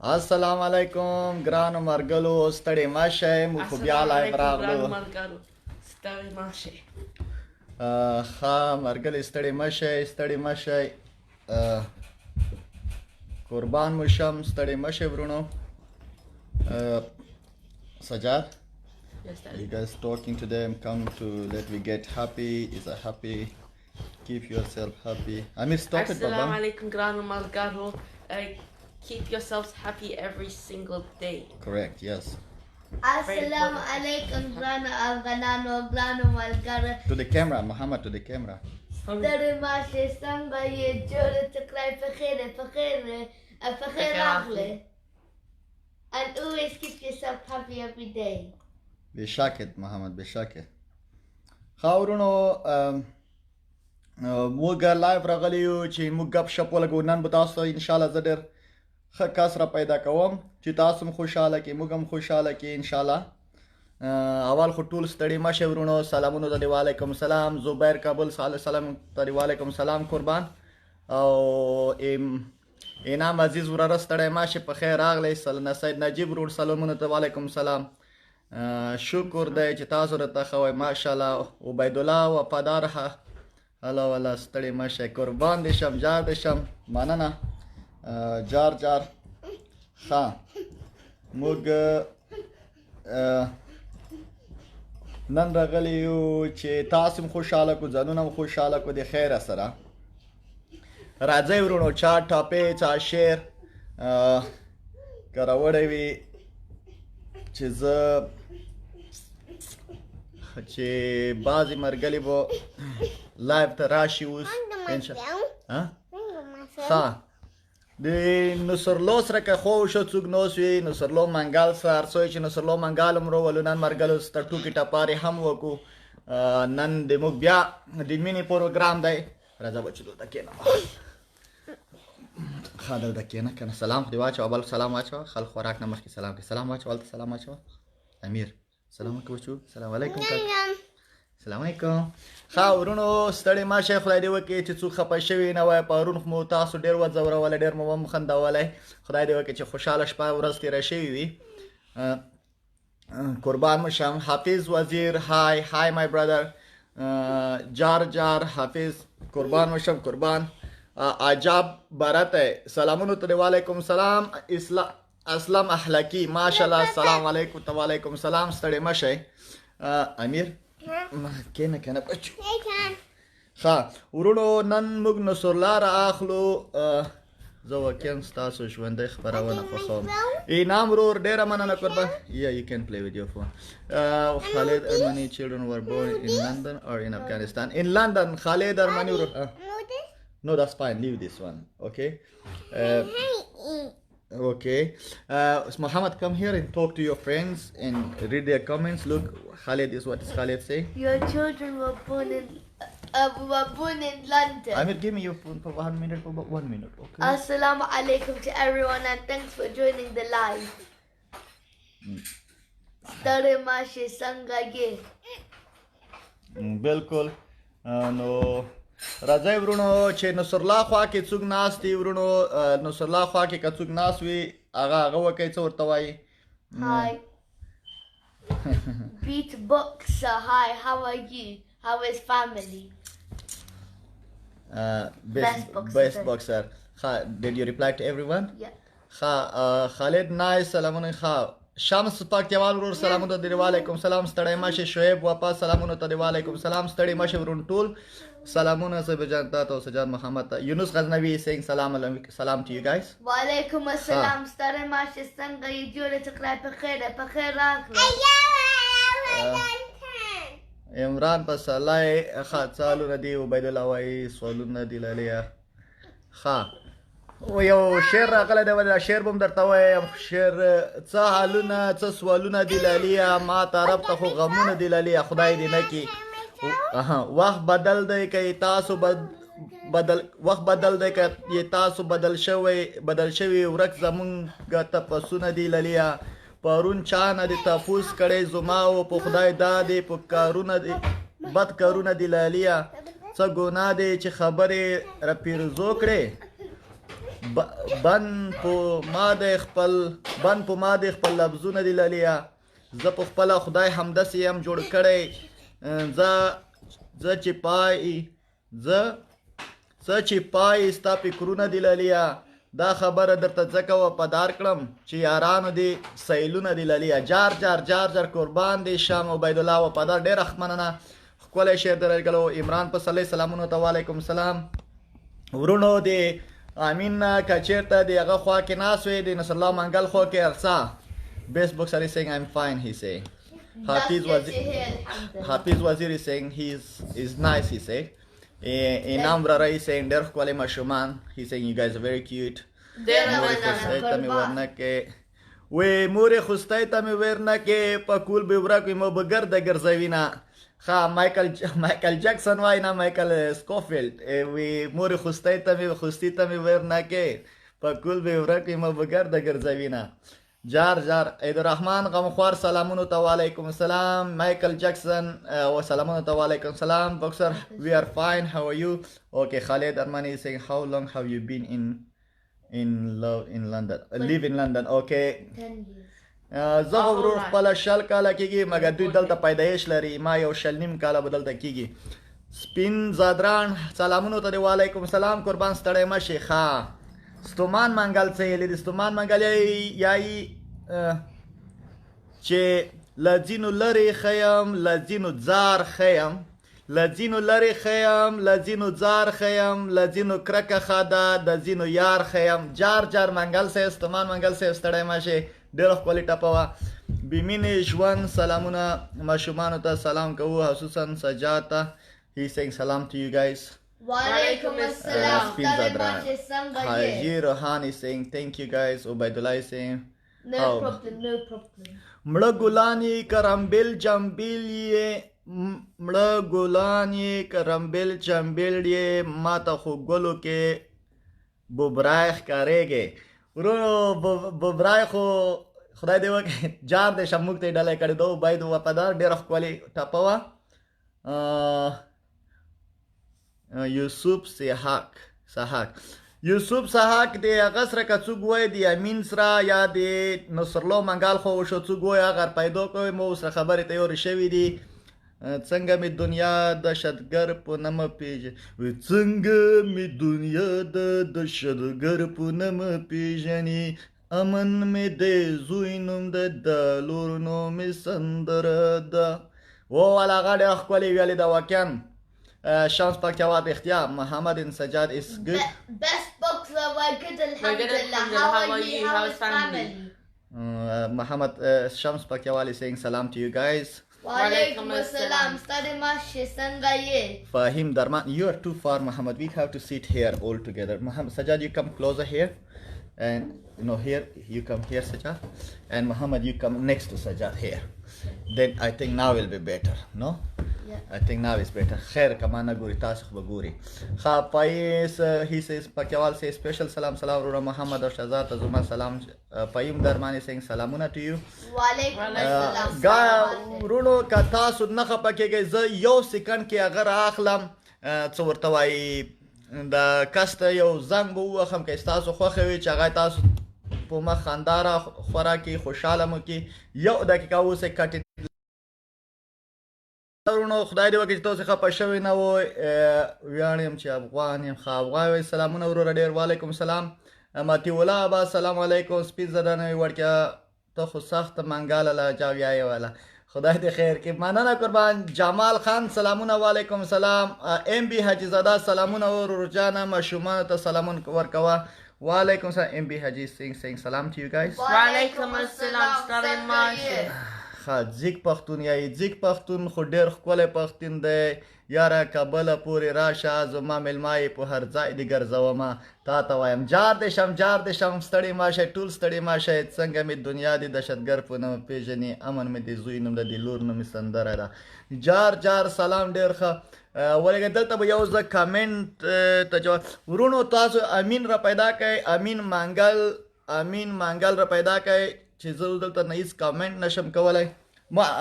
السلام علیکم ګرانو مرګلو ستړي مشه مو خو بیا لایو راغلو ستړي مشه ښه مرګلي ستړي مشه قربان مو شم ستړي مشه ورونو سجاد Yes, you Daddy. guys talking to them come to let me get happy is a happy keep yourself happy Amir stop it Assalamu baba alaikum, Grano Malgaro. Keep yourselves happy every single day. correct yes Assalamu alaikum, Grano Alganano, Grano Malgara. to the camera Muhammad to the camera Darimashe Sanga ye jore takrai fakhere akhle. And always keep yourself happy every day. بشکت محمد بشکت خاورونو موږ لایو راغلی یو چې موږ غپ شپ ولګو نن به تاسو ان شاء الله زه ډېر ښه کس را پیدا کوم چې تاسو هم خوشحاله کړئ موږ هم خوشحاله کړئ ان شاء الله اول خو ټول ستړي مشه ورونو سلامونه درته وعلیکم سلام زبیر کابل سلام درته وعلیکم سلام قربان او انعام عزیز وراره ستړی مشه په خیر راغلی سید نجیب ورور سلامونه ته وعلیکم سلام شکر دی چې تاسو راته خوئ ماشاءالله عبید الله وفادار هلا ولا ستړي مشه قربان دي شم جار دي شم مننه جار ښه موږ نن راغلی یو چې تاسو هم خوشحاله کو ځانونه هم خوشحاله کو د خیره سره راځئ ورونو چا ټاپې چا شعر که راوړی وي چې زه چې بعضې مرګلي به لایو ته راشي اوس ښه د نصرالله سره که خو شو څوک نوس وي نصرالله منګل سره هر څوی چې نصرالله منګل هم راولو نن مرګلو سره ټوکې ټپارې هم وکړو نن د موږ بیا د مینې پروګرام دی راځه بچو دلته کښېنه ښه دلته کښېنه که نه سلام خو دې واچوه بل سلام واچوه خلک خوراک نه مخکې سلام کوي سلام واچوه هلته سلام واچوه امیر سلام وکړه بچو سلام علیکم سلام علیکم ښه ورونو ستړي مشه خدای دې وکړي چې څوک خفه شوي نه وای پرون مو تاسو ډېر وځورولی ډېر مو وخندولی خدای دې وکړي چې خوشحاله شپه ورځ تېره شوې وي قربان مو شم حافظ وزیر های مای برادر جار حافظ قربان مو شم قربان عجاب برته سلامونو ته وعلیکم سلام اسلام احلکی ماشاءالله سلام علیکم ته وعلیکم سلام ستړي مشه امیر کېنه کنه بچو ښه ورونو نن موږ نصرالله را اخلو زه واقعا ستاسو ژوندۍ خپرونه خوښوم انعام ورور ډېره مننه قربان yeah you can play with your phone Khalid Armani children were born in London or in Afghanistan in London Khalid Armani no that's fine leave this one okay okay Muhammad come here and talk to your friends and read their comments look Khalid is what does Khalid say Your children were born in London. Amir give me your phone for 1 minute for about 1 minute okay Assalamu alaikum to everyone and thanks for joining the live. Darimashe Sanga ye. بالکل نو راځئ ورونو چې نصرالله خوا کې څوک ناست دي ورونو نصرالله خوا کې که څوک ناست وي هغه وکړئ څه ورته وایي Hi. Beatboxer, hi, how are you? How is family? best boxer did you reply to everyone Yeah. خالد نایس سلامونه شمس پاکتیوال ورور سلامونه ته وعلیکم سلام ستړی مشه شعیب واپس سلامونه ته وعلیکم سلام ستړی مشه ورون ټول سلامونه صاحب جان ته سجاد محمد یونس غزنوی saying salam to you guys Wa alaikum assalam. Stare mashe sanga ye jore takrai pakhere rakhle. عمران پسلای خاصالو ندی عبید الله وای سوالونه دی لالیا ها او یو شعر راغلی دی ولا شعر بم درته وایم شعر څه حالونه څه سوالونه دی لالیا ما طرف ته خو غمونه دی لالیا خدای دې نه کی وخت بدل دی که تاسو وخت بدل دی که تاسو بدل شوی ورک زمونږ تپسونه دی لالیا پرون چا نه د تفوس کړی زما او په خدای دا دی په کارونه دی بد کارونه دی لالیا څه ګناه دی چې خبرې را پیرزو کړې بند په ما د خپل لفظونه دی لالیا زه په خپله خدای همداسې یم جوړ کړی زه چې پای ستا فکرونه دی لالیا دا خبره درته ځکه وفادار کړم چې یارانو دې سیلونه دی لالیا جار جار قربان دی شم عبیدالله وفادار ډېره مننه ښکلی شعر درلګلو عمران پسلی سلامونه ته وعلیکم سلام ورونو د امین که چېرته د هغه خوا کې ناست وی د نصر الله منګل خوا کې ارڅه Facebook are saying I'm fine, he say. Hafiz Wazir is saying he's nice, he say. Inam Rara is saying der kwale mashuman. He's saying you guys are very cute. We more khustai ta me werna ke pakul bevra ko mo bagar da garzavina. Ha Michael Jackson why na Michael Scofield. We more khustai ta me werna ke pakul bevra ko mo bagar da garzavina. جار عیدالرحمن غمخوار سلامونو ته وعلیکم السلام مایکل جکسن و سلامونو ته وعلیکم السلام boxer we are fine how are you okay Khalid Armani is saying how long have you been in London live in London okay 10 years زه ورور خپل شل کاله کېږي مګر دوی دلته پیدایش لري ما یو شل نیم کاله به دلته کېږي سپین زادران سلامونو ته وعلیکم السلام قربان ستړی مشي ښه ستومان منګل څه یې د ستومان منګل یایي چې لځینو لرې ښیم لځینو ځار ښیم لځینو لرې ښیم لځینو ځار ښیم لځینو کرکه ښه ده د ځینو یار ښیم جار منګل صاحب ستومان منګل صاحب ستړی مشې ډېره ښکلې ټپه وه بېمینې ژوند سلامونه ماشومانو ته سلام کوو خصوصا سجاد ته he saying salam to you guys وعلیکم السلام Haji Rohan is saying thank you guys Ubaidullah is saying no problem مړه ګلانی کرامبل جمبیل یې مړه ګلانی کرامبل جمبیل یې ما ته خو ګلو کې بوبرای ښکارېږي ورونو بوبرای خو خدای دې وکړي جار دې شه موږ ته یې ډالۍ کړې ده عبید وفادار ډېره ښکلې ټپه وه یوسف سحاق د هغه سره که څوک وایي د امین سره یا د نصرالله منګل خو وشو څوک وایي هغه پیدا کوي مو سره خبرې تیارې شوي دي څنګه مې دنیا دهشتګر په نامه څنګه مې دنیا د دهشتګر په نامه پیژني امن مې د زوی نوم ده د لور نوم مې سندره ده والا هغه ډېره ښکلې ویلې ده واقعا شانس پاکیوات اختیار Muhammad and Sajad is good. Best boxer, we're good alhamdulillah. How are you? How is family? Muhammad Shams Pakiawal is saying salam to you guys. Walaikum assalam. Study mashi sangaye. Fahim Darman, you are too far Muhammad. We have to sit here all together. Muhammad Sajad, you come closer here. And here, you come here Sajad. And Muhammad, you come next to Sajad here. Then I think now will be better, no? Yeah. I think now is better. Khair kamana guri tasu khba guri. Kha Pais he says Pakiawal says special salam Rura Muhammad or Shazat Azuma salam Payim Darmani saying salamuna to you. Walaikum assalam. Ga Runo ka tasu nakha pakege za yo second ki agar akhlam څه ورته وایي د کسته یو زنګ به ووهم که ستاسو خوښه وي چې هغه تاسو په مخ خنداره خوراکي خوشحاله مو کړي یو دقیقه اوسئ کټ ورونو خدای دې وکړي چې تاسو خفه شوي نه وئ ویاړ یم چې افغان یم ښه افغان وئ سلامونه وروره ډېر وعلیکم السلام ماتي الله ابا السلام علیکم سپین زده نه وي وړکیه ته خو سخته منګاله له جاویایې والا خدای دې خیر کې مننه قربان جمال خان سلامونه وعلیکم السلام ام بي حاجي زاده سلامونه ورور جانه ماشومانو ته سلامون ورکوه وعلیکم السلام ام بي حاجي saying salam to you guys وعلیکم السلام ستړی ماشه ځیګ پښتون یا ځیګ پښتون خو ډېر ښکلی پښتون دی یاره کابله پورې راشه زما میلمه یې په هر ځای دې ګرځومه تا ته وایم جار دې شم ستړی ماشه ټول ستړی ماشه څنګه مې دنیا دې دهشتګر په نوم پېژني امن مې د زوی نوم د لور نوم مې سندره ده جار سلام ډېر ښه ولکه دلته به یو زه کامنټ ته جواب ورونو تاسو امین را پیدا کړئ امین منګل را پیدا کړئ چې زه دلته نه هیڅ کامنټ نشم کولی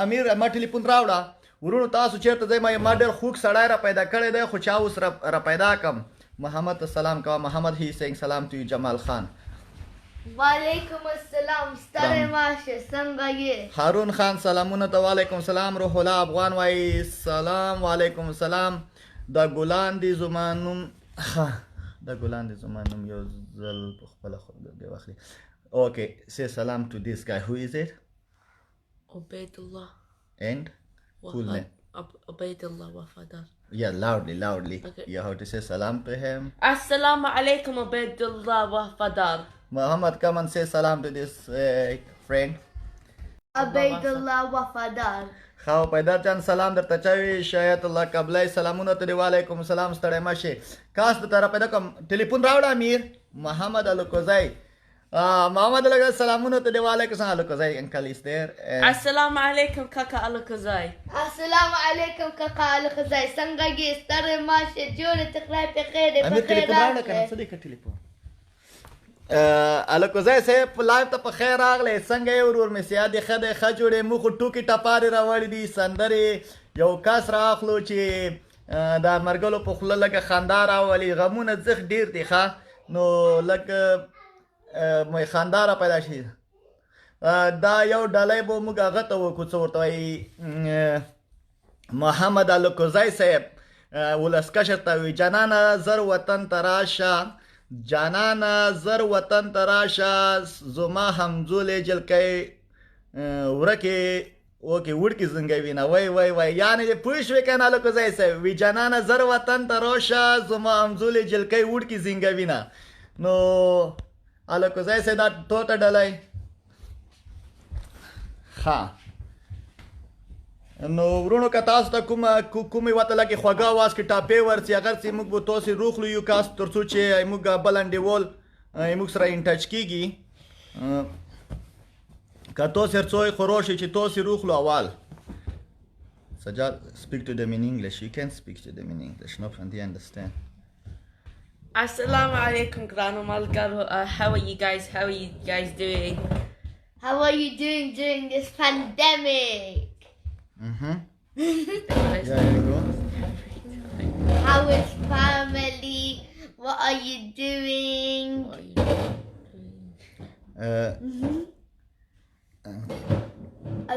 امیر ما ټلیفون راوړه ورونو تاسو چېرته ځئ ما ډېر خوږ سړی را پیدا کړی دی خو چا اوس را پیدا کړم Muhammad salam kawa. Muhammad, he is saying salam to you. Jamal Khan. Walaikum assalam. Stare mashe. Sangaye. Harun Khan, salamuna ta walaikum salam. Ruhullah Afghan wai salam walaikum salam. Da Gulan di Zumanum. Da Gulan di Zumanum yozal bukhbala khud wakhli. Okay, say salam to this guy. Who is it? Ubaidullah. And full name. Ubaidullah Wafadar. Yeah, loudly. Okay. You have to say salam to him. Assalamu alaikum Ubaidullah Wafadar. Muhammad, come and say salam to this friend. Ubaidullah Wafadar. خاو پیدا چند سلام در تچاوی شاید الله قبلای سلامونه ته دی وعلیکم سلام ستړی مشه کاس ته را پیدا کوم ټلیفون راوړ امیر محمد الکوزای محمد الکوزای سلامونه ته دی وعلیکم سلام الکوزای انکل is there Assalamu alaikum Kaka Alakazai. Assalamu alaikum kaka al-khazai. Sangaye. Stare mashe. Jore takrai pe khair. امیر ټلیفون راوړ کنه څه دی ک ټلیفون الکوزای صاحب لایو ته په خیر راغلی څنګه یې ورور مې سیاد خدای ښه جوړې موږ خو ټوکې ټپارې راوړي دي سندرې یو کس راخلو چې د مرګلو په خوله لکه خندا راولي غمونه زخ ډیر دي ښه نو لکه مې خندا را پیدا شي دا یو ډالۍ به موږ هغه ته وکړو څه ورته وایي محمد الکوزای صاحب ولسکشر ته وایي جانانه زر وطن ته راشه جانانا زر وطن تراشا زما همزول جلکای ورکی اوکی وړکی زنګ وینا وای یعنی پوښ وکنه له کوزای سه وی جانانا زر وطن تراشا زما همزول جلکای وړکی زنګ وینا نو اله کوزای سه دا ټوټه ډلای ها نو ورونو که تاسو ته کومې وته لکه خوږه اواز کې ټاپې ورسي اگر چې موږ به تاسو روخلو یو کاس تر څو چې موږ بلنډیول موږ سره ان ټچ کیږي که تاسو هرڅوی خروشي چې تاسو روخلو اول سجاد speak to them in English you can speak to them in English no friend they understand Assalamu alaikum Grano Malgaro. How are you guys doing? How are you doing during this pandemic? yeah there you go How is family? What are you doing?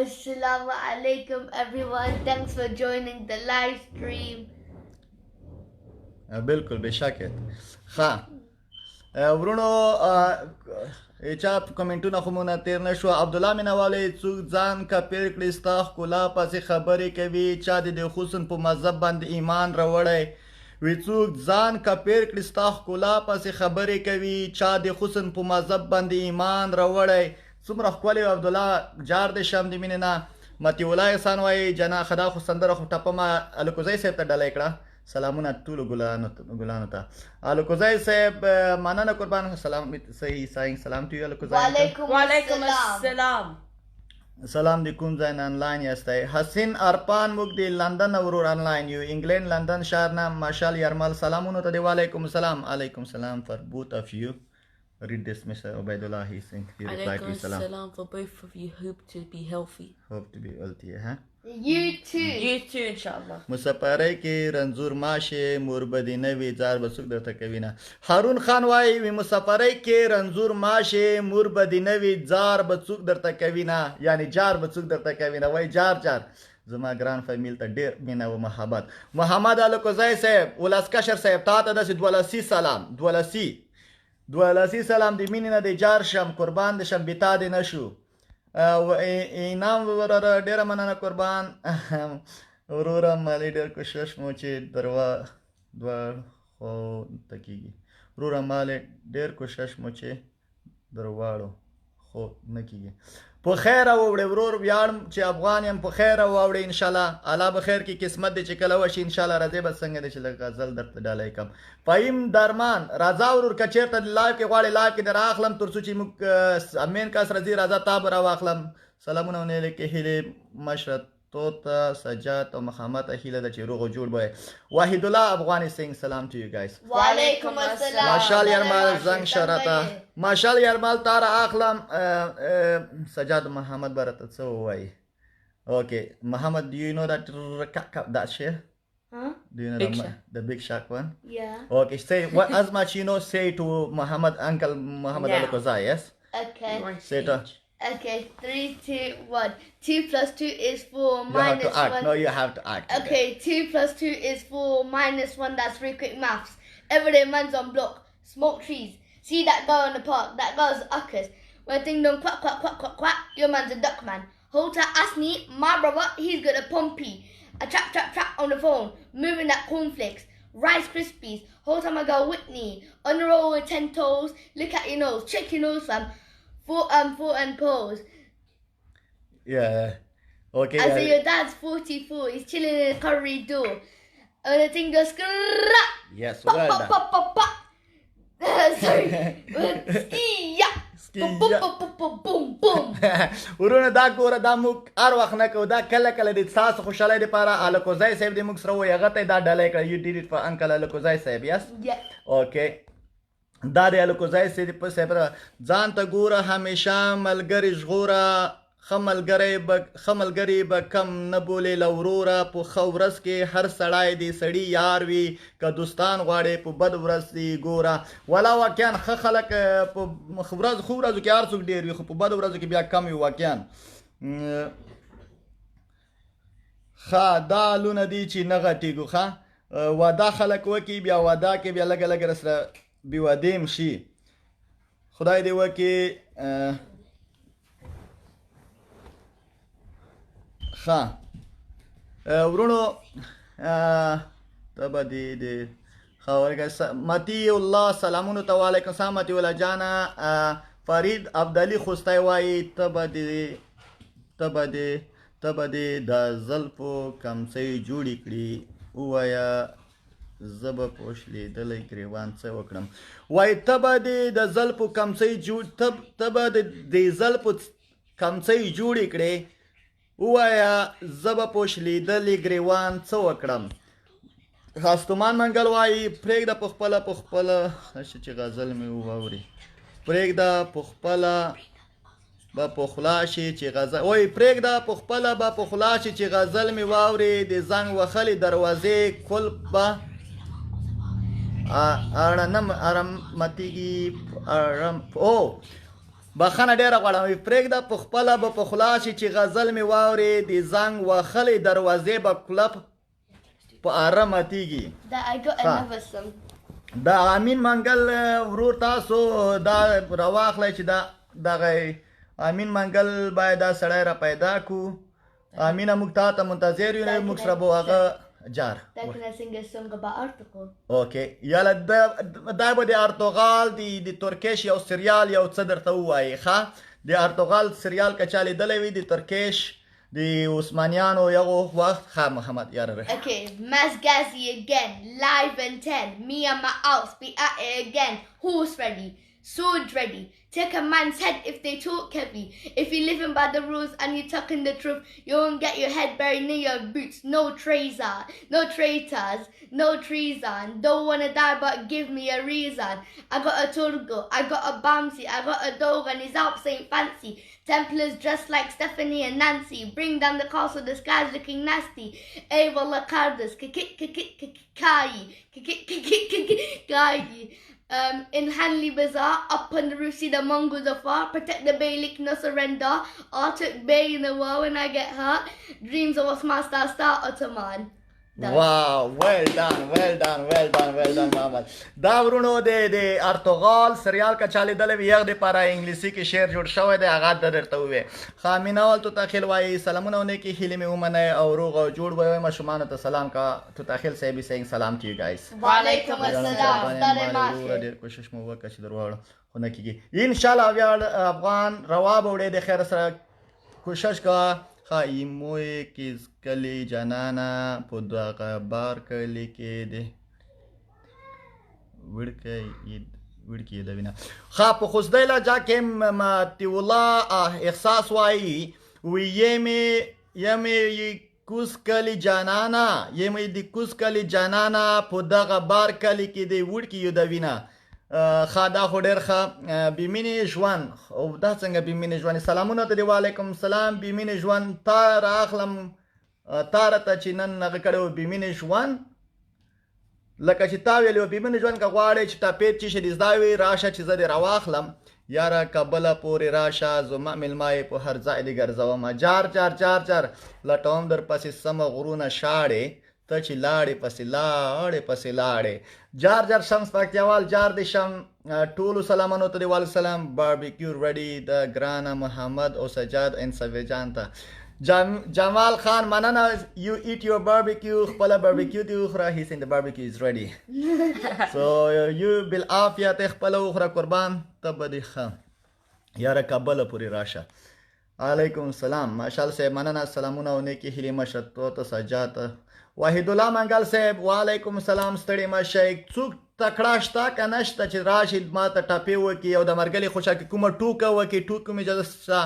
Assalamu alaikum everyone. Thanks for joining the live stream. بالکل بشکت ښه ورونو چا کمنټونه خو مونږ تیر نشو عبد الله مینواله څوک ځان کا پیر کړي ستا ښکلا پسې خبرې کوي چا د حسن په مذهب باندې ایمان راوړی وی څوک ځان کا پیر کړي ستا ښکلا پسې خبرې کوي چا د حسن په مذهب باندې ایمان راوړی څومره ښکلی عبد الله جار د شم د مینې نه متی ولای احسان وای جنا خدا خو سندره خو ټپه ما الکوزای صاحب ته ډالۍ کړه سلامونه ټولو ګلانو ته الکوزای صاحب مننه قربان سلام صحیح سایing سلام to you الکوزای Walaikum assalam. سلام دی کوم ځای نه آنلاین یاستئ حسین ارپان موږ دی لندن ورور آنلاین یو انګلند لندن شهر نه ماشال یارمل سلامونه ته دی وعلیکم السلام علیکم السلام for both of you read this Mr. Ubaidullah he replied to salam Salam for both of you. Hope to be healthy. hope to be healthy huh You too. You too, inshallah. مسافرۍ کې رنځور ماشه مور بدینه وی زار بسوک درته کوي نه هارون خان وای وی مسافرۍ کې رنځور ماشه مور بدینه وی زار بسوک درته کوي نه یعنی جار بسوک درته کوي نه وای جار زما ګران فامیل ته ډیر مینه او محبت محمد الکوزای صاحب ولاسکشر صاحب تا ته د دولسی سلام دولسی سلام دی مینه نه دی جار شم قربان د شم بیتا دی نشو او اینام وراره ډیره مننه قربان وروره مالی ډیر کوشش مو چې دوا خو تکیږي وروره مالی ډیر کوشش مو چې درواړو خو نه کیږي په خیر اوړې ورور ویاړم چې افغان یم په خیر اوړې ان شاء الله الله به خیر کې قسمت دې چې کله وشي ان شاء الله راځي به څنګه دې چې لږ غزل درته ډالۍ کم فهیم درمان راځه ورور کچېرته لایو کې غواړې لایو کې در اخلم تر څو چې موږ امین کاس راځي راځه تا به راواخلم سلامونه ونه لیکې هیلې مشرت توتا سجاد او مخامت هیله د چې روغ جوړ به وحید الله افغانی سینگ سلام to you guys وعلیکم السلام ماشال یارمال زنگ شرطه ماشال یارمال تار اخلم سجاد محمد برات څه وای okay Muhammad do you know that share Huh? Do you know Big the, Shack. the Big Shack one? Yeah. Okay, say what as much you know, say to Muhammad, Uncle Muhammad Now. Al Kozai, yes? Okay. You're on Say it, stage. Okay. 3, 2, 1. 2 plus 2 is 4. You have Minus to act. 1. No, you have to act. Okay, 2 plus 2 is 4, minus 1, that's 3 quick maths. Everyday man's on block, smoke trees. See that girl in the park, that girl's uckers. When ding dong quack quack quack quack quack, your man's a duck man. Hold tight, Asni, my brother, he's got a pumpy. A trap trap trap on the phone, moving that cornflakes. Rice Krispies, hold time I go Whitney. On the roll with 10 toes, look at your nose, check your nose fam. Foot and pose. Yeah. Okay. I say yeah. your dad's 44, he's chilling in the corridor. And the thing goes skrrrrap. Yes, Pop, well pop, done. pop, pop, pop. Sorry. Ski-ya. Boom, boom, Ski-ya. boom, boom, boom, boom, boom. ورونه دا ګوره دا موږ هر وخت نه کوو دا کله کله د تاسو خوشحالۍ دپاره الکوزی صاحب دې موږ سره ووایي هغه ته یې دا ډالۍ کړه یو ډیډ اټ فار انکل الکوزی صاحب یس Yeah. اوکې دا د الکوزی صاحب ځان ته ګوره همیشه ملګري ژغوره ښه ملګري به کم نه بولې له وروره په ښه ورځ کې هر سړی د سړي یار وي که دوستان غواړې په بد ورځ دې ګوره ولا واقعا ښه خلک په ښه ورځو کې هر څوک ډېر وي خو په بدو ورځو کې بیا کم وي واقعا ښه دا لونه دي چې نه غټېږو ښه واده خلک وکړي بیا واده کې بیا لږه لږه راسره بېوادې شي خدای دې وکړي ښه ورونو ته به دې د متی الله سلامونو ته وعلیکم السلام متی الله جانه فرید عبدالي خوستی وایي ته به دې د زلفو کمڅۍ جوړې کړي ووایه زه به پوښلیدلی ګریوان څه وکړم وایي ته به دې د زلفو کمڅۍ جوړې کړې ووایه زه به پوښلیدلی ګریوان څه وکړم خاستومان منګل وایي پرېږده په خپله چې غزل مې واوري پرېږده په خپله به پخلا شي چې غزل وایي پرېږده په خپله به پخلا شي چې غزل مې واوري د زنګ وهلې دروازې کلپ به ارمتیږي بخښنه ډېره غواړم پرېږده په خپله به پخلا شي چې غزل مې واوري د زنګ وهلې دروازې به کلپ په اره ماتیږي دا امین منګل ورور تاسو دا راواخلی چې دغه امین منګل باید دا سړی را پیدا کو امینه موږ تا ته منتظر یو موږ سره به هغه جار Can I sing a song about article? اوکې یاله دا به د ارتغال د ترکیش یو سریال یو څه درته ووایي ښه د ارتغال سریال که چا لیدلی وي د ترکیش د عثمانیانو یغو وخت ښه محمد یاره Okay, Mazgazi again, live and 10. Me and my house be at it again. Horse ready, sword ready. Take a man's head if they talk heavy. If you're living by the rules and you're talking the truth, you won't get your head buried near your boots. No traitors, no treason. Don't wanna die but give me a reason. I got a Turgo, I got a Bamsi, I got a dog and he's out saying fancy. Templars dressed like Stephanie and Nancy. Bring down the castle, the sky's looking nasty. Wallah Cardas, Kai. In Hanley Bazaar, up on the roof, see the Mongols afar. Protect the Beylik, no surrender. I took Bay in the war when I get hurt. Dreams of a smart star Ottoman. واو ویل ډن محمد دا ورونو د ارتغال سریال که چا لیدلی وي هغه دپاره انګلیسي کې شعر جوړ شوی دی هغه درته ووایي ښه مینهوال توتاخیل وایي سلامونه او نیکې هیلې مې ومنئ او روغ او جوړ به وئ ماشومانو ته سلام کا توتاخیل صاحب is saying سلام to you guys وعلیکم السلام ډېر کوشش مو وکړه چې درواړو خو نه کېږي انشاءالله ویاړ افغان روا به وړې د خیر سره کوشش کوه ښایي موی کیز کلی جانانه په دغه بار کلی کې دی وړکې یې دوینه ښه په خوزدی لهجه کې متی الله احساس وایي وی یمې کوز کلی جانانه یمې د کوز کلی جانانه په دغه بار کلی کې دی وړکې یې دوینه ښه دا خو ډېر ښه بېمینې ژوند او دا څنګه بېمینې ژوند سلامونه ته دې وعلیکم السلام بېمینې ژوند تا رااخلم تا راته چې نن هغه کړی و بېمینې ژوند لکه چې تا ویلي و بېمینې ژوند که غواړې چې ټپې چې شي دې زده وي راشه چې زه دې راواخلم یاره کابله پورې راشه زما مېلمه یې په هر ځای دې ګرځومه جار جار جار جار لټوم در پسې سمه غرونه شاړې ته چې لاړې پسې لاړې جار جار شمس پکتیاوال جار دې شم ټولو سلامانو ته دې والسلام باربیکیو ریډي د ګرانه محمد او سجاد ان سویجان ته جمال خان مننه you eat your barbecue خپله باربیکیو دې وخوره he's in the barbecue is ready so you بالعافیه ته خپله وخوره قربان ته به دې ښه یاره کابله پورې راشه علیکم السلام ماشال صاحب مننه سلامونه او نیکې هیلې مشر ته سجاد وحید الله منګل صاحب وعلیکم السلام ستړي مه شئ څوک تکړه شته که نشته چې راشي ما ته ټپې وکړي او د مرګلي خوشحال کومه ټوکه وکړي ټوکه مې اجازه شته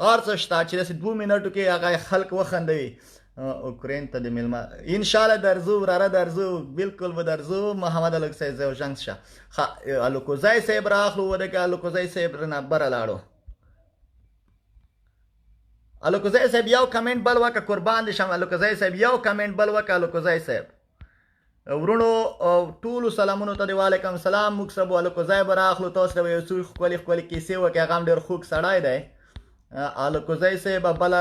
هر څه شته چې داسې 2 منټو کې هغه خلک وخندوي اوکرین ته د میلمه انشاءالله درځو وراره درځو بالکل به درځو محمد الکسۍ زوژنګ شه ښه الوکوزی صاحب راخلو ودکه الوکوزی صاحب رنه بره لاړو الوکوزی صاحب یو کمنټ بل وکړه قربان دې شم الوکوزی صاحب یو کمنټ بل وکړه الوکوزی صاحب ورونو ټولو سلامونو ته وعلیکم السلام موږ سبو الوکوزی به راخلو تاسو ته به یو څو ښکلې ښکلې کیسې وکړي هغه هم ډېر خوږ سړی دی الوکوزی صاحب بله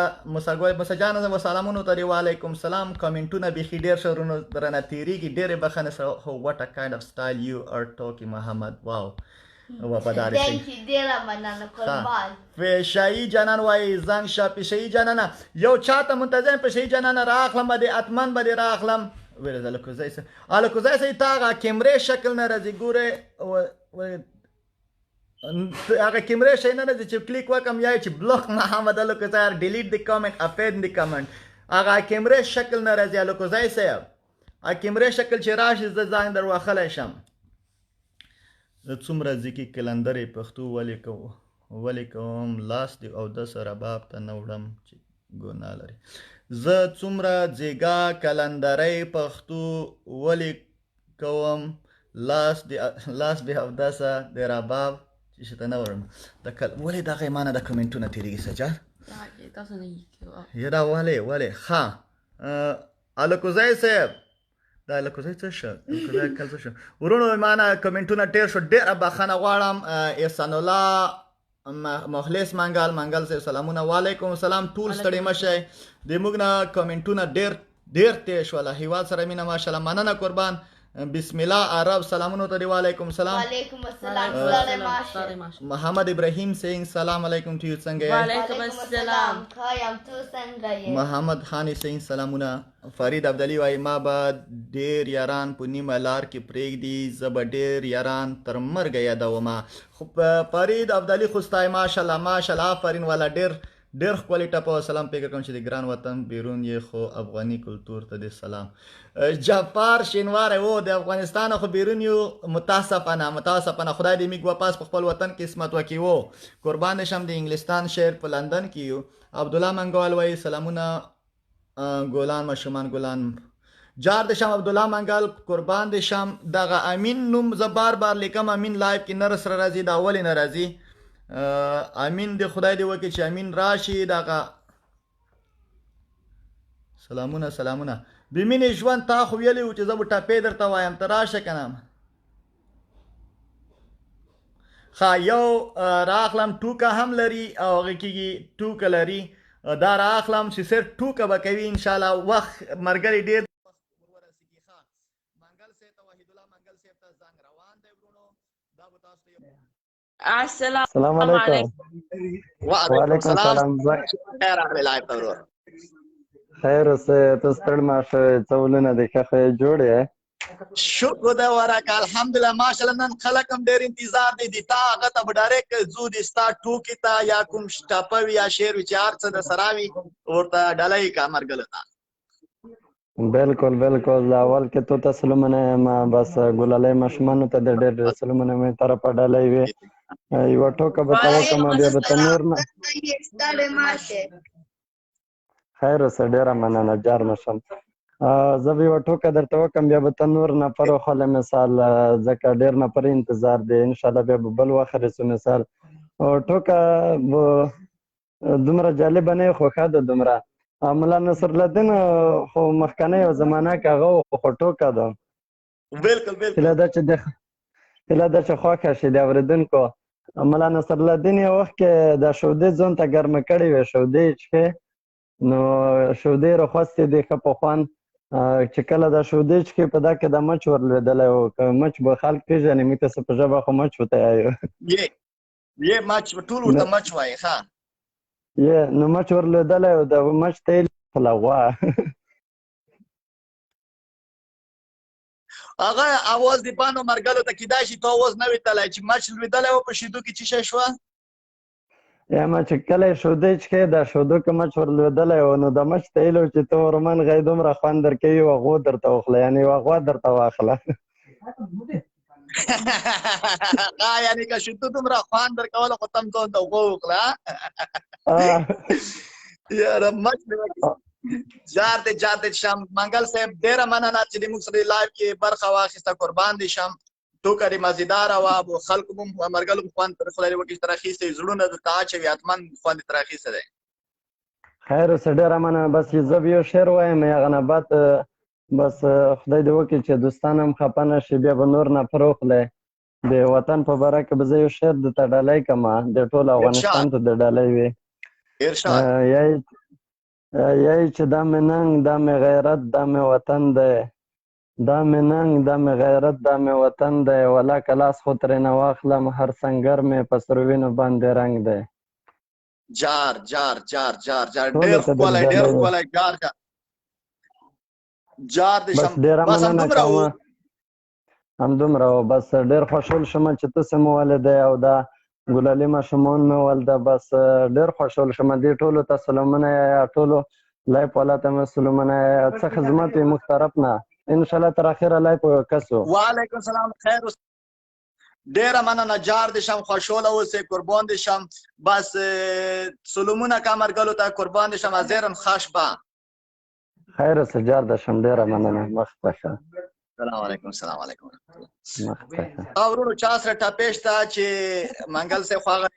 مسجانو سلامونو ته وعلیکم السلام کمنټونه بیخي ډېر ښه ورونو درنه تېرېږي ډېرې بخښنې سره what a kind of style you are talking محمد واو وفادار شي ډېره مننه قربان پیشایی جانان وایي زنګ شه پیشایی جانانه یو چاته منتظر پیشایی جانانه راخلم به دې اتمن به دې راخلم ویل الوکوزی صاحب الوکوزی صاحب تا هغه کیمرې شکل نه راځي ګوره هغه کیمرې شی نه راځي چې کلیک وکم یا چې بلوک محمد الوکوزی ډیلیټ د کامنټ اپډ د کامنټ هغه کیمرې شکل نه راځي الوکوزی صاحب هغه کیمرې شکل چې راشي زه ځان در واخلی شم زه څومره ځکې کلندرې پښتو ولې کوم لاس دې او د سره باب ته نه وړم چې ګناه لري زه څومره ځیګا کلندرۍ پښتو ولې کوم لاس دې او دسه د رباب چې شته نه وړم ولې دغه معنی د کمنټونه تېرېږي سجاد یاره ولې ښه الوکوزی صاحب دا الوکوزی څه شو ورونو معنی کمنټونه ډېر شو ډېره بخښنه غواړم احسان الله مخلص منګل صاحب سلامونه وعلیکم السلام ټول ستړي مه شئ د موږ نه کمنټونه ډېر تېر شوله هیواد سره مینه ماشاءالله مننه قربان بسم الله عرب سلامونه ته وعلیکم السلام وعلیکم السلام محمد ابراهیم سینگ سلام علیکم ته څنګه یې وعلیکم السلام خایم تو څنګه یې محمد خانی سینگ سلامونه فرید عبدالي وایي ما به ډېر یاران په نیمه لار کې پرېږدي زه به ډېر یاران تر مرګه یادومه خو فرید عبدالي خو ستا ماشاءالله آفرین والا ډېر ښکلې ټپه سلام فکر کوم چې د ګران وطن بیرون یې خو افغاني کلتور ته دې سلام جعفر شینواری و د افغانستان خو بیرون یو متاسفانه خدای دې میږ واپس په خپل وطن کې قسمت وکړي و قربان دې شم د انګلستان شهر په لندن کې یو عبدالله منګل وایي سلامونه ګلان ماشومان ګلان جار دې شم عبدالله منګل قربان دې شم دغه امین نوم زه بار لیکم امین لایف کې نه سره راځي دا ولې نه راځي امین دې خدای دې وکړي چې امین راشي دغه سلامونه بمینې ژوند تا خو ویلی و چې زه به ټپې درته وایم ته راشه که نه ښه یو راخلم ټوکه هم لري او هغې کېږي ټوکه لري دا راخلم چې صرف ټوکه به کوي انشاءالله وخت ملګري ډېر منګل صاحب ته وحید الله منګل صاحب ته زنګ روان دی ورونو دا به تاسو ته السلام علیکم وعلیکم السلام خیر راغلی لایف ته ورور خیر اوسه ته ستړی مه شوې څه ولونه دې ښه جوړ یې شکر دی ورکه الحمدلله ماشاءالله نن خلک هم ډېر انتظار دی د تا هغه ته به ډایرکټ ځو د ستا ټوکې ته یا کوم ټپه وي یا شعر وي چې هر څه د سره وي ورته ډله یې کا مرګلو ته بالکل اول کې تو ته سلامونه یم بس ګلالی ماشومانو ته د ډېر سلامونه مې طرفه ډله وي یوه ټوکه به ته وکړم بیا به ته نور نه خیر اوسه ډېره مننه جار مشم زه به یوه ټوکه درته وکړم بیا به ته نور نفر وخولی مثال ځکه ډېر نفر انتظار دی انشاءالله بیا به بل وخت رسو مثال ټوکه دومره جالبه نه وي خو ښه ده دومره ملا نصر الدین خو مخکنی یو زمانه کې هغه و، خو ټوکه ده. بالکل بالکل هیله ده چې خوښه شي د اورېدونکو. ملا نصر الدین یو وخت کې د شودې ځون ته ګرمه کړې وې، شودې یې څښې، نو شودې راخوستې دي ښه په خوند. چې کله دا شودې څښې په دا کې د مچ ور لوېدلی و. که مچ به خلک پېژني، موږ ته څه په ژبه خو مچ ورته وایو. یې مچ ټول ورته مچ وایي. ښه نو مچ ور لوېدلی و، د مچ ته یې لیکله غوا. هغه اواز د بانو مرګلو ته کیدای شي ته اواز نه وي تللی چې مچ لوېدلی و په شیدو کې څه شی شوه؟ یا ما چې کله یې شودې څښې، دا شودو کې مچ ور لوېدلی و، نو د مچ ته ویلو چې ته ورمنغی دومره خوند درکوي، یوه غوا درته وخله، یعنې یوه غوا درته واخله. یعنې که شیدو دومره خوند درکوله خو ته هم ځان ته غوا وکړه. یاره مچ جار دې شم. منګل صاحب ډېره مننه چې د موږ سره لایف کې برخه واخیسته. قربان دې شم. ټوکه دې مزیداره وه. خلکو هم مرګلو هم خوند خدای دې وکړي چې تر اخیستی زړونه درته اچوي، حتما خوند یې تر اخیستی دی. خیر اوسه، ډېره مننه. بس زه به یو شعر وایم، هغه نه بعد بس خدای دې وکړي چې دوستان هم خفه نه شي، بیا به نور نفر وخلی. د وطن په باره کې به زه یو شعر درته ډالۍ کړم، د ټول افغانستان ته د ډالۍ وي. ارشاد. یای چې دا مې ننګ، دا مې غیرت، دا مې وطن دی، دا مې ننګ، دا مې غیرت، دا مې وطن دی، ولا که لاس خو ترېنه واخلم، هر سنګر مې په سرو وینو باندې رنګ دی. جار ډېر ښکلی ډېر ښکلی جار دې شم. بس همدومره و. همدومره و. بس ډېر خوشحال شوم چې ته سم ولیدی او دا ګلالي ماشومان مې ولده. بس ډېر خوشحال شوم. دې ټولو ته سلامونه یا ټولو لایف والا ته مې سلامونه یا څه خدمت وي موږ طرف نه. انشاءالله تر اخره لایف کسو. وعلیکم سلام. خیر اوس. ډېره مننه جار دې شم. خوشحاله اوسئ. قربان دې شم. بس سلامونه کا مرګلو ته. قربان دې شم. ازیرن خوش به. خیر اوسه جار دې شم. ډېره مننه. مخ ته ښه. سلام علیکم. سلام علیکم. مخ ته ښه. ورونو چا سره ټپې شته چې منګل صاحب خو هغه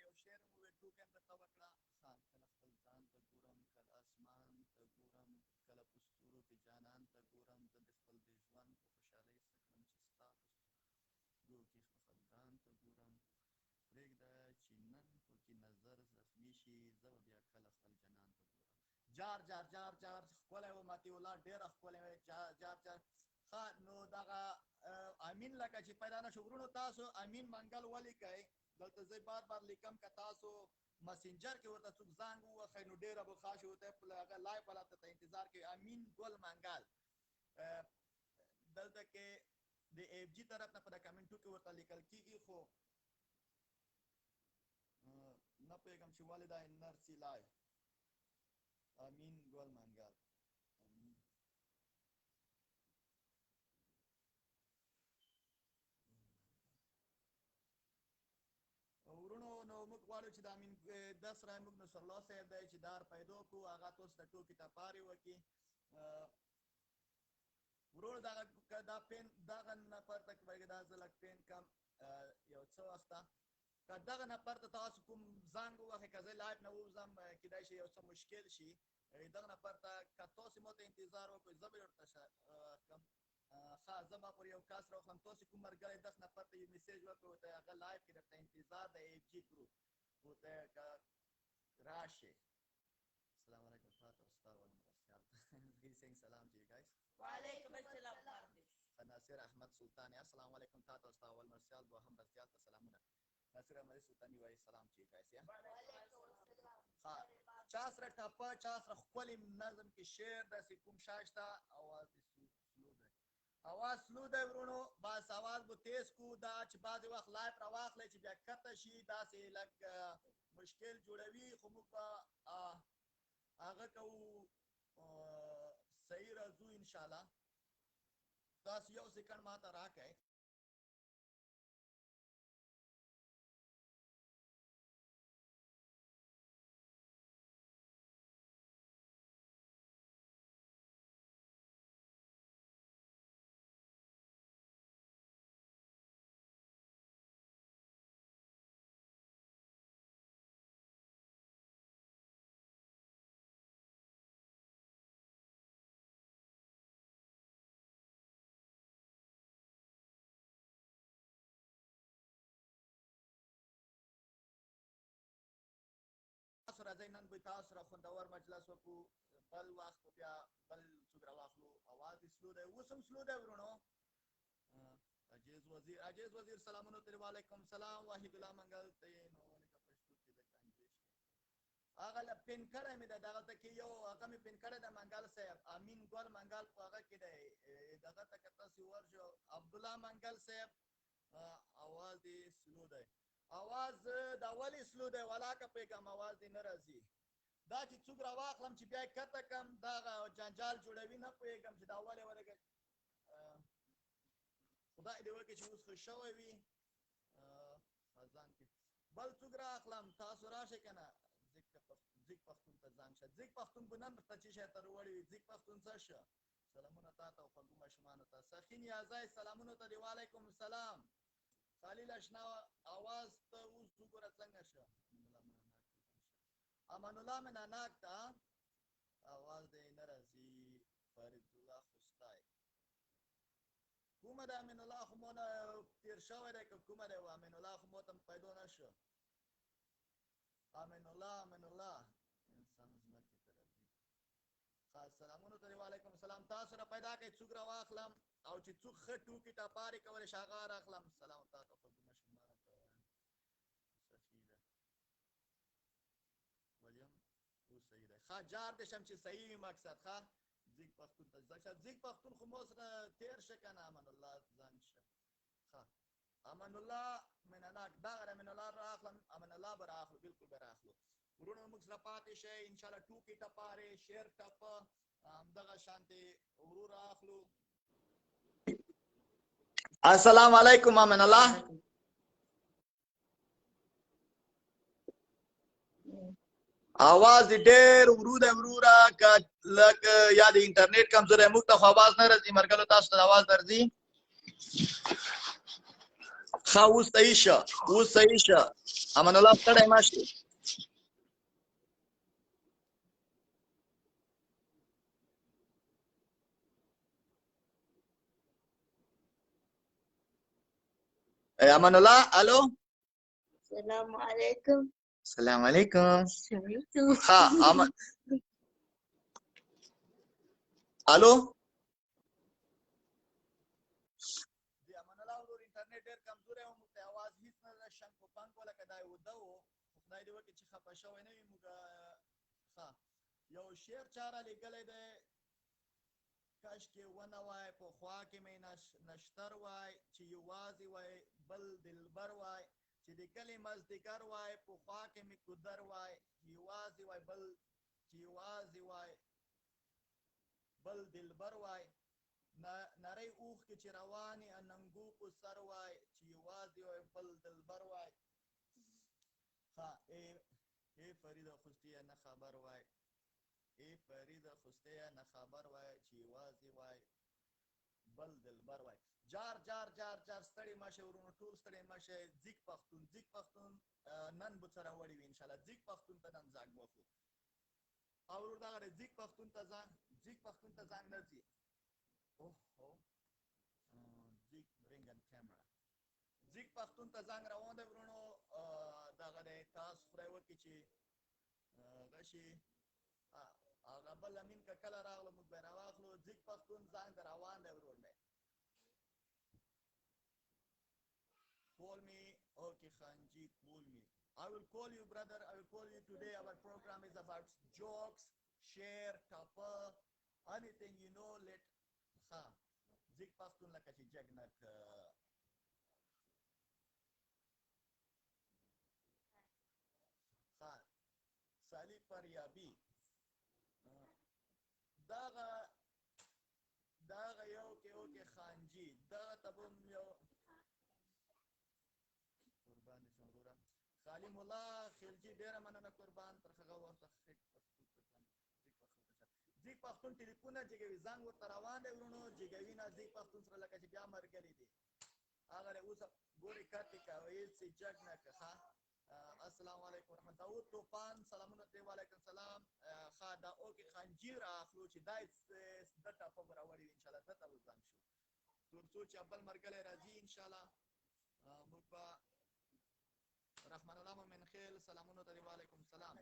جار ښکلی و. مطیع الله ډېره ښکلی وی. جار نو دغه امین لکه چې پیدا نه شو ورونو، تاسو امین منګل ولیکئ. دلته زه بار لیکم که تاسو مسنجر کې ورته څوک زنګ ووهئ نو ډېره به ښه شي. ورته هغه لایف والا ته انتظار کوي. امین ګل منګل دلته کې د ایف جي طرف نه په کمنټو کې ورته لیکل کېږي، خو نه پوهېږم چې ولې دا نرسي لایف. امین ګل منګل. ورونو نو موږ غواړو چې د امین د سره موږ نصرالله صاحب دی چې دار پیدا کړو، هغه تاسو ته ټوکې ټپارې وکړي. ورونو دا پین دغه نفر ته دا زه لږ پین کم یو څه وخته که دغه نفر ته تاسو کوم زنګ ووهئ، که زه لایف نه ووځم کیدای شي یو څه مشکل شي. دغه نفر ته که تاسو ما ته انتظار وکړئ زه به ورته کړم. ښه زه به پر یو کس راوخلم. تاسو کوم ملګری دغه نفر ته یو میسیج وکړئ، ورته هغه لایف کې درته انتظار د ایف جي ګروپ ورته که راشئ. السلام علیکم. سلام to you guys. وعلیکم السلام. ناصر احمد سلطانی السلام علیکم. تاسو ته اول مرسال به هم بسیار سلامونه. ناصر احمد سلطانی وایي سلام to you guys. چا سره ټپه، چا سره ښکلي نظم کې شعر داسې کوم شی شته؟ اواز سلو دی ورونو. بس اواز به تیز کړو. دا چې بعضې وخت لایف راواخلی چې بیا کته شي داسې لږ مشکل جوړوي، خو موږ به هغه کوو. صحیح راځو انشاءالله. تاسو یو سیکنډ ما ته راکئ. راځئ نن به تاسو سره خوندور مجلس وکړو بل وخت به بیا بل څوک راواخلو اواز دې سلو دی اوس هم سلو دی ورونو عجیز وزیر سلامونه ترې وعلیکم سلام واحد الله منګل ته نو هغه له پین کړی مې ده دغلته کې یو هغه مې پین کړی ده منګل صاحب امین ګل منګل په هغه کې دی دغه ته که تاسو ورشو عبدالله منګل صاحب اواز دې سلو دی اواز دا ولې سلو دی ولاکه پوهېږم اواز دې نه راځي دا چې څوک راواخلم چې بیا یې کته کړم دغه جنجال جوړوي نه پوهېږم چې دا ولې خدای دې وکړي چې اوس ښه شوی وي خزان کې بل څوک رااخلم تاسو راشئ که نه ځیګ پښتون ته ځان شه ځیګ پښتون به نن ته چې شی ته روړی وي ځیګ پښتون څه شه سلامونه تا ته او خوږو ماشومانو ته سخي نیازی سلامونه ته دې وعلیکم السلام خلیل اشنا اواز ته اوس وګوره څنګه شه امان الله مناناک ته اواز دې نه راځي فرید الله خوستای کومه ده امین الله خو مو نه تېر شوی دی که کومه دی امین الله خو مو ته پیدا نه شو امین الله انسان ځمکې ته راځي خاص سلامونه ته وعلیکم السلام تاسو را پیدا کړئ څوک راواخلم او چې څوک ښه ټوکې ټپارې کولی شي هغه راخلم سلام تاسو خوږو ماشومانو ته صحیح ده ولیم اوس صحیح ده ښه جار دې شم چې صحیح وي مقصد ښه ځیګ پښتون ته ځیګ پښتون خو مو سره تېر شه که نه امان الله ځان شه ښه امان الله منناک دغه امان الله راخلم امان الله به راخلو بالکل به راخلو ورونو موږ سره پاتې شئ انشاءالله ټوکې ټپارې شعر ټپه همدغه شانتې ورو راخلو السلام علیکم امان الله आवाज ډېر ورو دی وروره که لږ یا د انټرنیټ کمزوری موږ ته خو आवाज نه راځي مرګلو تاسو ته आवाज درځي ښه اوس صحیح شه امان الله ستړی مه شي امان الله الو السلام عليكم السلام علیکم سمعتوا ها امان الو دی امان الله ورور انټرنیټ ډېر کمزوری و موږ ته اواز هېڅ نه ده شنګ په پنګ ولکه دا وده و خدای دې وکړي چې خفه شوی نه وي موږ ښه یو شعر چا را لیکلی دی کاشکې ونه وای پخوا کې مې نشتر وای چې یوازې وای بل دلبر وای چې د کلي مزدګر وای پخوا کې مې کودر وای یوازې وای بل دلبر وای نری اوښ کې چې روانې اننګو په سر وای چې یوازې وای بل دلبر وای ښه ای فریده خوستیه نه خبر وای چې یوازې وای بل دلبر وای جار ستړي مه شئ ورونو ټول ستړي مه شئ ځیګ پښتون نن به څه راوړي وي انشاءالله ځیګ پښتون ته نن زنګ وکړو او ورور دغه دی ځیګ پښتون ته زنګ نه ځي ځیګ پښتون ته زنګ روان دی ورونو دغه دی تاسو خدای وکړي چې هغه شي هغه بل امین که کله راغله موږ به یې راواخلو ځیګ پښتون زنګ د روان دی ورور دی Call me, okay, Khanji, call me. I will call you, brother. I will call you today. Our program is about jokes, share, tapa, anything you know. Let zik pastun la kachi jagnak. Sali Faryabi. Daga yo ke okay, Khanji. Daga tabum yo. خالم الله خیلجی ډیره مننه قربان تر هغه وخته ځیګ پښتون ټلیفون جګوي زنګ ورته روان دی ورونو جګوي نه ځیګ پښتون سره لکه چې بیا ملګري دي هغه اوس ګورې کاتې کوي چې جګ نه که السلام علیکم ورحمت داود طوفان سلامونه دی وعلیکم السلام ښه دا اوکې خنجي رااخلو چې دا د ټاپه به راوړي وي انشاءالله دته به زنګ شو تر څو چې اول مرګلی راځي انشاءالله موږ به رحمان الله مومن خیل سلامونه ته وعلیکم السلام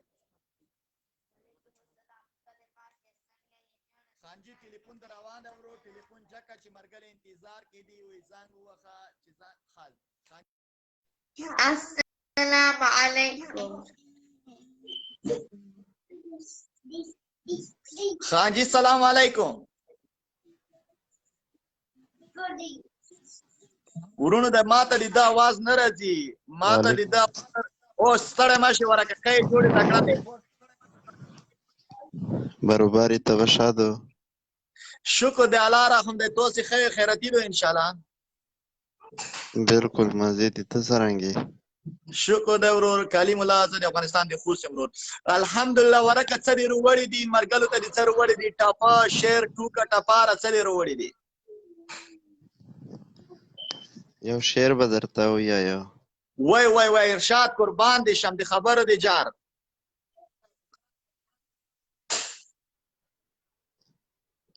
خانجي ټلیفون در روان ده ورو ټلیفون جکه چې مرګره انتظار کې دی وې زنګ ووخه چې خال السلام عليكم. خانجي سلام علیکم ورونو د ماته د आवाज نه راځي ماته د او ستړی ماشي ورکه کای جوړې تکړه دی برابری توشادو شکر دی الله رحم دی توسي خیر خیرتی دو ان شاء الله بالکل مزید ته سرنګي شکر دی ورور کلیم الله د افغانستان د خوش ورور الحمدلله ورکه څری وروړي دي مرګلو ته دي څر وروړي دي ټاپا شیر ټوکا ټپاره څری وروړي دي یو شعر به درته ووایو وای ارشاد قربان دي شم د خبرو دی جار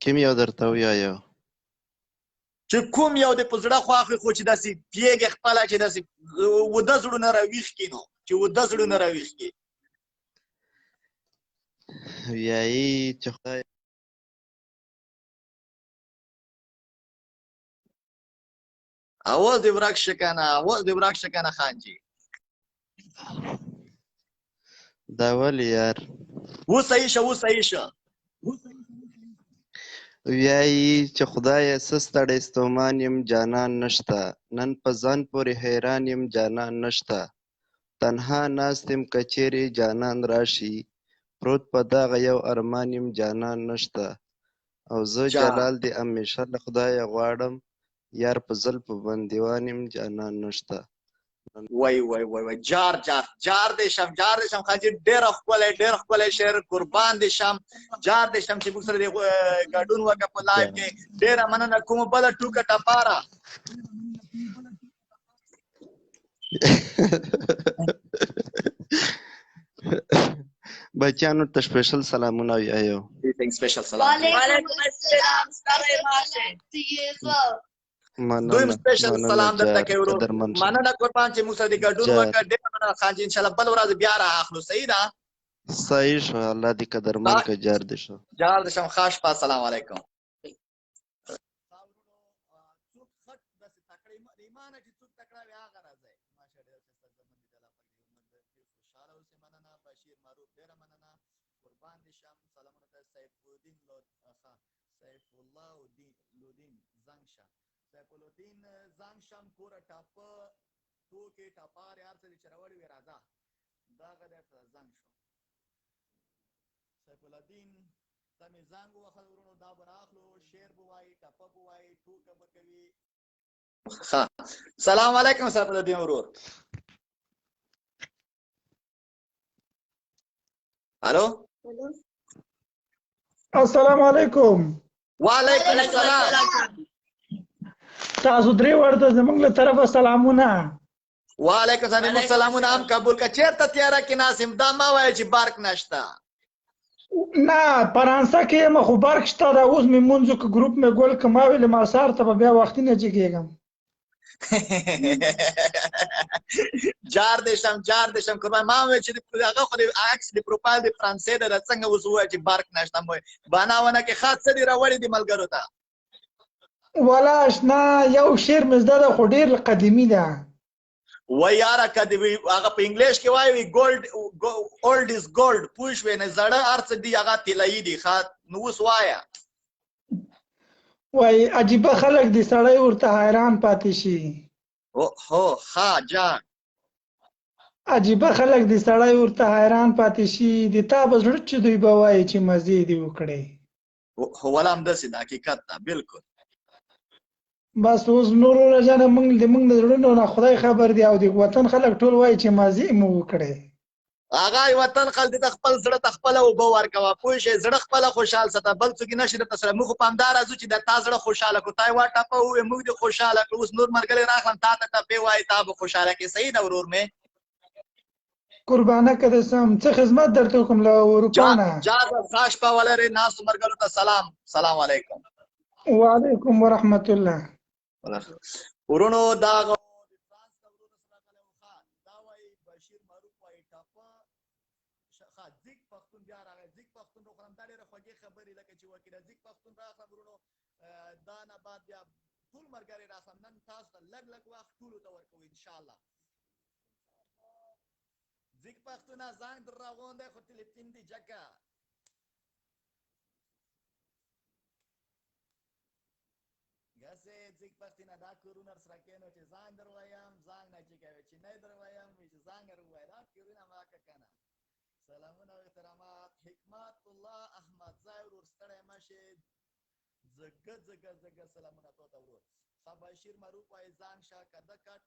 کوم یو درته ووایو چې کوم یو د پزړه خواخې خو چې داسې پیګ خپل چې داسې وده زړونه راويخ کینو چې وده زړونه راويخ کی وایي چې خدای اواز دی ورک شکنه خانجي دا ولې یار و صحیح شه وایي چې خدای ستړی ستومان یم جانان نشته نن په ځان پورې حیران یم جانان نشته تنها ناست یم که چیرې جانان راشي پروت په دغه یو ارمان یم جانان نشته او زه جلال دې همیشه له خدایه غواړم یار په زلفو باندې وانیم جانان نشته وای جار دې شم خانجي ډېر خپل شعر قربان دې شم جار دې شم چې موږ سره ګډون وکړه په لایو کې ډېر مننه کوم بل ټوکه ټپاره بچیانو ته سپیشل سلامونه وایو سپیشل سلام وعلیکم السلام. To you as well. دویم سپیشل سلام درته کوي ورو مننه قربان چې موږ سره د ګډون وکړه ډېر مننه خانجي ان شاء الله بل ورځ بیا راخلو صحیح ده صحیح شو الله دې قدرمن که جار دې شو جار دې شم خاص په السلام علیکم سیف الدین زنګ شم پورا ټاپه ټوکې ټپار یار څه چې راوړي وي راځه دا غدر زنګ شو سیف الدین تمې زنګ وخل ورونو دا براخلو شعر بوای ټپه بوای ټوکه بکوي ها سلام علیکم سیف الدین ورور الو السلام علیکم وعلیکم السلام تاسو درې ورته زمونږ له طرفه سلامونه وعلیکم السلام سلامونه هم قبول کا چیرته تیاره کې ناسم دا ما وایي چې برق نشته نه فرانسه کې یم خو برق شته دا اوس مې مونځو که ګروپ مې ګول که ما ویلې ما سهار ته به بیا وختي نه جګېږم جار دې شم قربان ما وایي چې هغه خو د عکس د پروفایل د فرانسې د څنګه اوس وایي چې برق نشته مو باناونه کې خاص څه دی راوړي دي ملګرو ته والا اشنا یو شعر مې زده ده خو ډېر قدیمي ده وای یاره که هغه په انګلیش کې وایي اولډ از ګولډ پوه شوې نه زړه هر څه دي هغه طلایي دي نو اوس وایه وای عجیبه خلک دي سړی ورته حیران پاتې شي هو ها جان عجیبه خلک دي سړی ورته حیران پاتې شي د تا به زړه چې دوی به وایي چې مزې دې وکړې ولا همداسې د حقیقت ده بالکل بس اوس نور ورځانه موږ د زړونو نه خدای خبر دی او د وطن خلک ټول وایي چې مازی مو وکړي هغه وطن خلک د خپل زړه ته خپل او به ورکوه پوه شئ زړه خپل خوشحال ساته بل څوک نشي درته سره موږ په همدا راځو چې د تا زړه خوشحاله کړو تا یې وټاپه ووایې موږ دې خوشحاله کړو اوس نور ملګري راغلم تا ته ټپې وایي تا به خوشحاله کړې صحیح ده ورور مې قربانه که د سم څه خدمت درته وکړم له اروپا نه جازه ښه شپه ولرې ناستو ملګرو ته سلام علیکم وعلیکم ورحمت الله ورونو دا ښه ځیګ پښتون بیا راغی ځیګ پښتون وخورم دا ډېرې خوږې خبرې لکه چې وکړه ځیګ پښتون راخلم ورونو دا نه بعد بیا ټول ملګري راخلم نن تاسو ته لږ لږ وخت ټولو ته ورکوو انشاءالله ځیګ پښتونه زنګ در راغونډی خو تلیفون دې جګه گسه زیگ پختی ندا کرون ار سرکینو چه زنگ در ویم زنگ نچی که چی نی در ویم چه زنگ رو ویم دا کرون اما که کنه سلامون و احترامات حکمت الله احمد زایر ورستره مشه زگه سلامون تو تورو بشیر معروف وای زنگ شا کده کٹ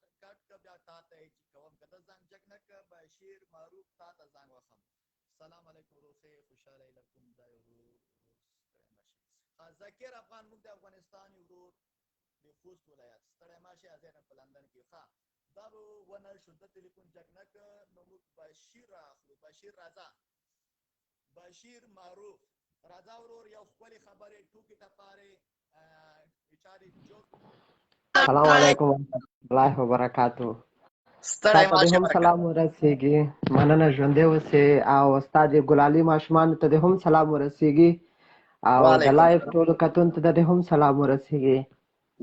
که بیا تا تا چی کوم کده زنگ جگ نک بشیر معروف تا تا زنگ وخم سلام علیکم روخه خوشاله لکم زایر ذکر افغان موږ د افغانستان یو ورور د خوست ولایت ستړی ماشي ازیرن په لندن کې ښه دا به ونه شو د تلیفون جګ نه که نو موږ بشیر راخلو بشیر راځه بشیر معروف راځه ورور یو ښکلې خبرې ټوکې ټپارې چارې جوړ السلام علیکم ورحمۃ اللہ وبرکاتہ ستړی تاسو ماشي ته هم سلام ورسیږي مننه ژوندی اوسئ او استاد ګلالي ماشومان ته هم سلام ورسیږي او د لایف ټولو کتونکو ته هم سلام ورسیږي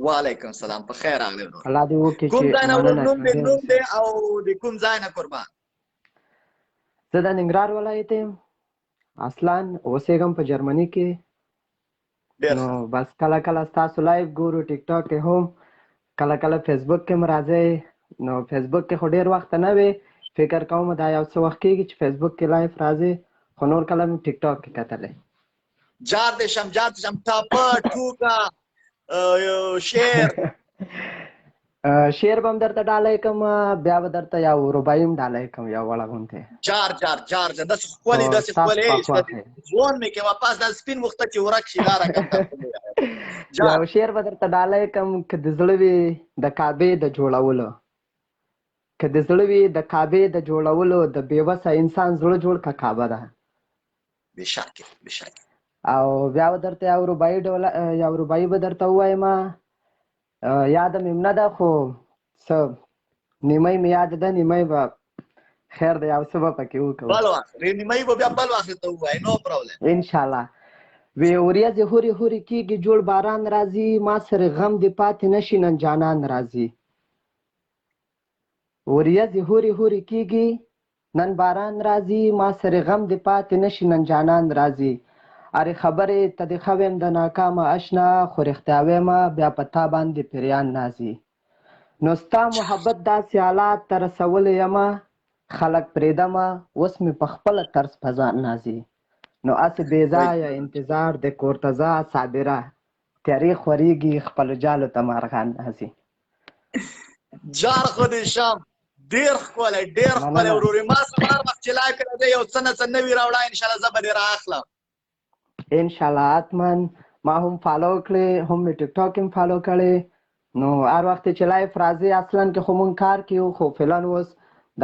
وعلیکم السلام په خیر راغلی ورور الله دې وکړي کوم چې ځای نه مننه نوم ژوندی دې اوسئ او د کوم ځای نه قربان زه د ننګرهار ولایت یم اصلا اوسېږم په جرمني کې نو بس کله کله ستاسو لایف ګورو ټیک ټاک کې هم کله کله فیسبوک کې هم راځئ نو فیسبوک کې خو ډېر وخت نه وي فکر کوم دا یو څه وخت کېږي چې فیسبوک کې لایف راځي خو نور کله مې ټیک ټاک کې کتلی جار دې شم ټاپه ټوکه شعر شعر به هم درته ډالۍ کوم بیا به درته یو رباعي هم ډالۍ کوم یو وړه غوندې جار داسې ښکلې ځوان مې کې واپس دا سپین وخته چې ورک شي دا راکم یو شعر به درته ډالۍ کوم که د زړه وي د کعبې د جوړولو که د زړه وي د کعبې د جوړولو د بېوسه انسان زړه جوړ که کعبه ده بېشکه او بیا به درته یو رباعي به درته ووایم یاده مې نه ده خو څه نیمۍ مې یاد ده نیمۍ به خیر دی یو څه به پکې وکړو انشاءالله وی ورځې هورې هورې کېږي جوړ باران راځي ما سره غم دې پاتې نشي نن جانان راځي ورځې هورې هورې کېږي نن باران راځي ما سره غم دې پاتې نشي نن جانان راځي ارې خبرې ته دې ښه ویم د ناکامه اشنا خو رښتیا ویمه بیا په تا باندې پریان نازي نو ستا محبت داسې حالات ته رسولی یمه خلک پرېږدمه اوس مې په خپله طرز په ځان نازي نو هسې بېځایه انتظار د کور ته ځه صابره تیارې خورېږي خپلو جالو ته مارغان نازي جار خو دې شم ډېر ښکلی ورورې ما سره هر وخت چې لایف کې راځې یو څه نه څه نوي راوړه انشاءالله زه به دې رااخلم انشاءالله حتما ما هم فالو کړې هم مې ټیک ټاک هم فالو کړې نو هر وخت چې لایف راځي اصلا کې خو مونږ کار کوو خو فعلا اوس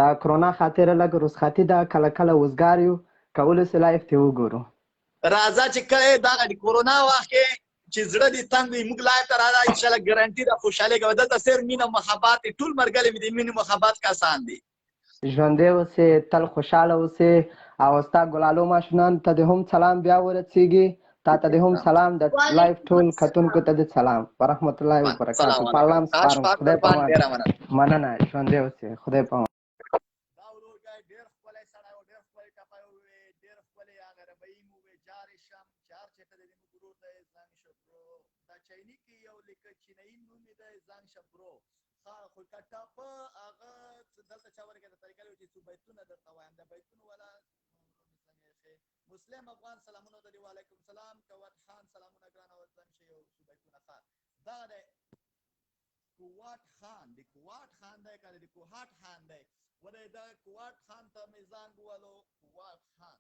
د کرونا خاطره لږ رخصتي ده کله کله وزګار یو کولی سو لایف ته وګورو راځه چې کله دغه د کورونا وخت کې چې زړه دې تنګ وي موږ لایف ته راځه انشاءالله ګارانټي ده خوشحالي کوو دلته صرف مینه محبت ټول ملګري مې د مینې محبت کسان دي ژوندی اوسې تل خوشحاله اوسې او ستا ګلالو ماشومان ته دې هم سلام بیا ورسیږي تا ته دې هم سلام د لایف ټول کتونکو ته دې سلام ورحمت الله وبرکاتو په الله سپارم خدای په امان مننه ژوندی اوسې خدای په امان دا ورور ډېر ښکلی سړی و ډېر ښکلې ټپه یې وویې ډېر ښکلې هغه ربعي مې وویې جارې شم جار چېرته دی زموږ ورور دی زنګ شه برو دا چیني کې یو لیکه چینایي نوم یې دی زنګ شه برو ښه خو که ټپه هغه دلته چا ورکړې د طریقه چې څو بیتونه درته وایم د بیتونو والا مسلم افغان سلامونه درې وعلیکم سلام کوټ خان سلامونه ګرانه وطن شي یو څو بیتونه ښه دا دی کوټ خان د کوټ خان دی که د کوهاټ خان دی ولې دا کوټ خان ته مې زنګ ووهلو کوټ خان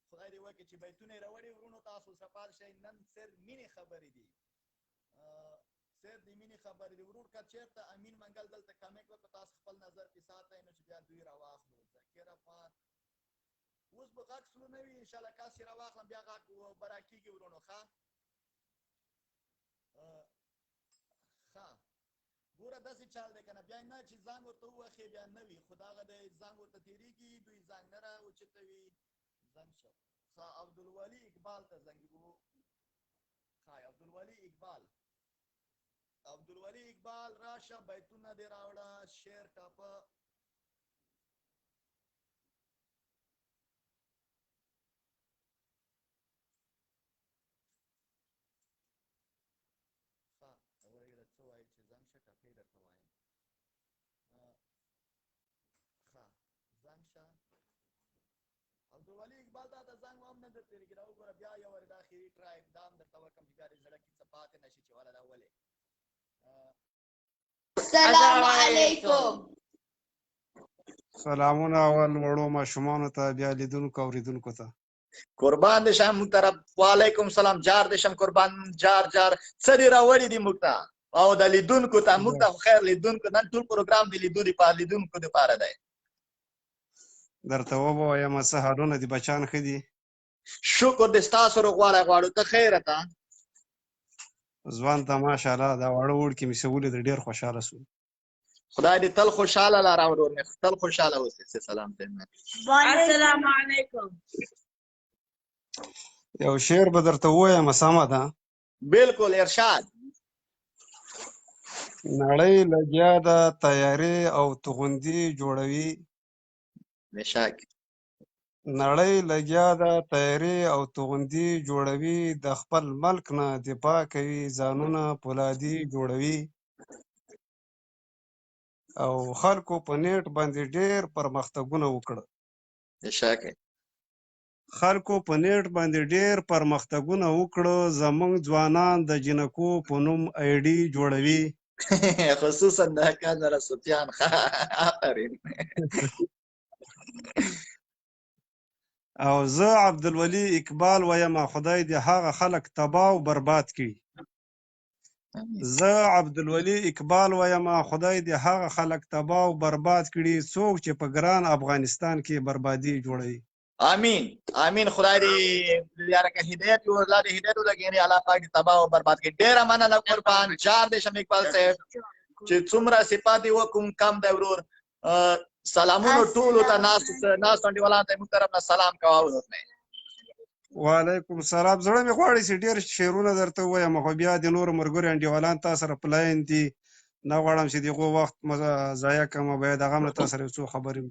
خدای دې وکړي چې بیتونه یې راوړي ورونو تاسو سفار شئ نن صرف مینې خبرې دي صرف د مینې خبرې دي ورور که چېرته امین منګل دلته کمنټ وکړو تاسو خپل نظر پې ساتئ نو چې بیا دوی راواخلو ذکر افغان اوس به غږ سلو نه وي انشاءالله کاس یې راواخلم بیا غږ به راکېږي ورونو ښه ګوره داسې چال دی که نه بیا نه چې زنګ ورته ووهې بیا نه وي خو دغه دی زنګ ورته تېرېږي دوی زنګ نه راوچتوي زنګ شو عبدالولي اقبال ته زنګ وو عبدالولي اقبال راشه بیتونه دې راوړه شعر ټاپه څه وایي چې زنګ شه ټپې درته وایم زنګ شه عبدالولي اقبال دا ته زنګ هم نه درته لګي را وګوره بیا یو وارې دا اخري ټرایم دا هم درته وکړم چې بیا دې زړه کې څه پاتې نه شي چې واله دا ولې السلام علیکم. سلامونه اول وړو ماشومانو ته بیا لیدونکو اوریدونکو ته قربان دې شم موږ طرف وعلیکم سلام جار دې شم قربان جار څه دې راوړي دي موږ ته او د لیدونکو ته موږ ته خیر لیدونکو نن ټول پروګرام د لیدونکو دپاره دی درته ووایم څه حالونه دي بچان ښه دي شکر دې ستاسو روغوالی غواړو ته خیره ته ځوان ته ماشاءالله دا واړه وړکي مې څه ولید ډېر خوشحاله سو خدای دې تل خوشحاله لاره ورور مې تل خوشحاله اوسې سلام ته السلام علیکم. یو شعر به درته ووایم سمه ده بالکل ارشاد نړۍ لګیا ده تیارې او توغندي جوړوي بېشک نړۍ لګیا ده تیارې او توغندي جوړوي د خپل ملک نه دفاع کوي ځانونه پولادي جوړوي او خلکو په نیټ باندې ډېر پرمختګونه وکړه بېشک خلکو په نیټ باندې ډېر پرمختګونه وکړه زموږ ځوانان د جنکو په نوم آی ډي جوړوي خصوصا د کاظر سفیان آفرین او زه عبدالولي اقبال وایم خدای دې هغه خلک تباه او برباد کړي زه عبدالولي اقبال وایم خدای دې هغه خلک تباه او برباد کړي څوک چې په ګران افغانستان کې بربادي جوړوي آمین آمین خدای دې یاره هدایت ورلا دې هدایت ولګي الله پاک دې تباه او برباد کړي ډېره مننه قربان جار دې شم اقبال صاحب چې څومره صفات وکم کم دی ورور سلامونو ټولو ته ناس انډیوالانو ته موږ طرف نه سلام کوه ورور مې وعلیکم السلام زړه مې غواړي چې ډېر شعرونه درته ووایم خو بیا د نورو ملګرو انډیوالان تا سره په لاین دي نه غواړم چې د هغو وخت ضایع کړم باید هغه هم له تا سره یو څو خبرې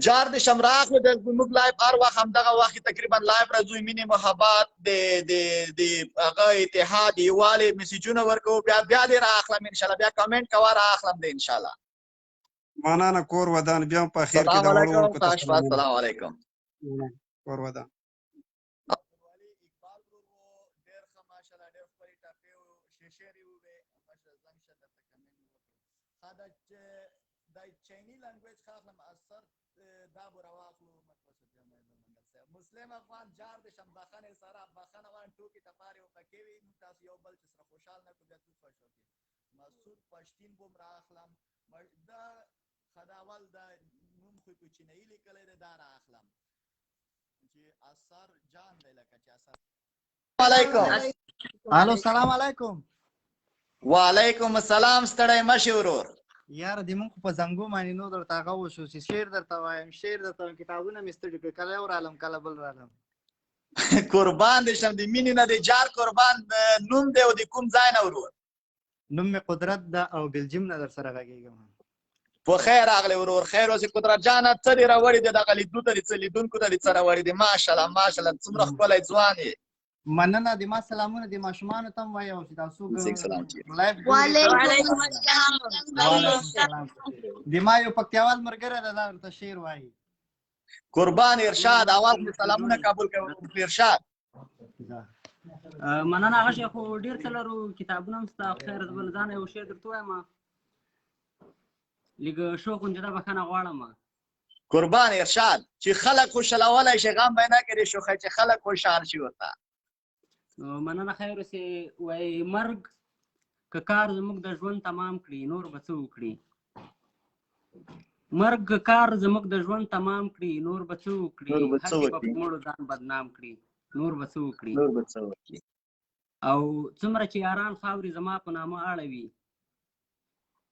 جار د شمراخ د موږ لایف هر وخت همدغه وخت تقریبا لایف راځو مینې محبت د هغه اتحاد یووالي میسیجونه ورکوو بیا دې رااخلم انشاءالله بیا کمنټ کوه رااخلم دی انشاءالله مننه کور ودان بیا په خیر کې سلام علیکم السلام علیکم کور ودان عبدالولي اقبال ورور ډېر ښه ماشاءالله ډېر ښکلې ټپې شعرې ووې زنګ شه درته کمنټ وکړو دا چیني لنګویج ښه اخلم اثر دا به راواخلو مسلم افغان جار د شم بخنې سره بخنه غواړم ټوکې ټپارې وکړې وي موږ تاسو یو بل چې سره خوشحال نه کړو بیا تو خوښ وکړي مسعود پښتین به هم رااخلم دا خداول دا نوم خو کوچنی لیکلی دی دا رااخلم چې اثر جان دی لکه چې اثر علیکم الو سلام علیکم وعلیکم السلام ستړی مشې ورور یاره د مونږ په زنګو باندې نو درته هغه وشو چې شعر درته وایم کتابونه مې ستړي کړي کله یو رالم کله بل رالم قربان دې شم د مینې نه د جار قربان نوم دی او د کوم ځای نه ورور نوم مې قدرت ده او بلجیم نه در سره غږېږم په خیر راغلی ورور خیر اوسې قدرت جانه څه دې راوړي دی دغه لیدونکو ته دې څه راوړي دی ماشاءالله ماشاءالله څومره ښکلی ځوان یې مننه د ما سلامونه د ماشومانو ته هم وایه چې تاسو وعلیکم السلام. د ما یو پکتیاوال ملګری دی دا ورته شعر وایي قربان ارشاد اواز مې سلامونه قبول کړه ارشاد مننه هغه شی خو ډېر څه لرو کتابونه هم شته خیر زه بل ځان یو شی درته وایم لږ شوق چې دا بخښنه غواړم قربان ارشاد چې خلک خوشحالولی شي غم به نه کړي شوخی چې خلک خوشحال شي ورته مننه خیر اوسې وایي مرګ که کار زموږ د ژوند تمام کړي نور به څه وکړي مرګ که کار زموږ د ژوند تمام کړي نور به څه وکړي هر به په مړو ځان بدنام کړي نور به څه وکړي او څومره چې یاران خاورې زما په نامه اړوي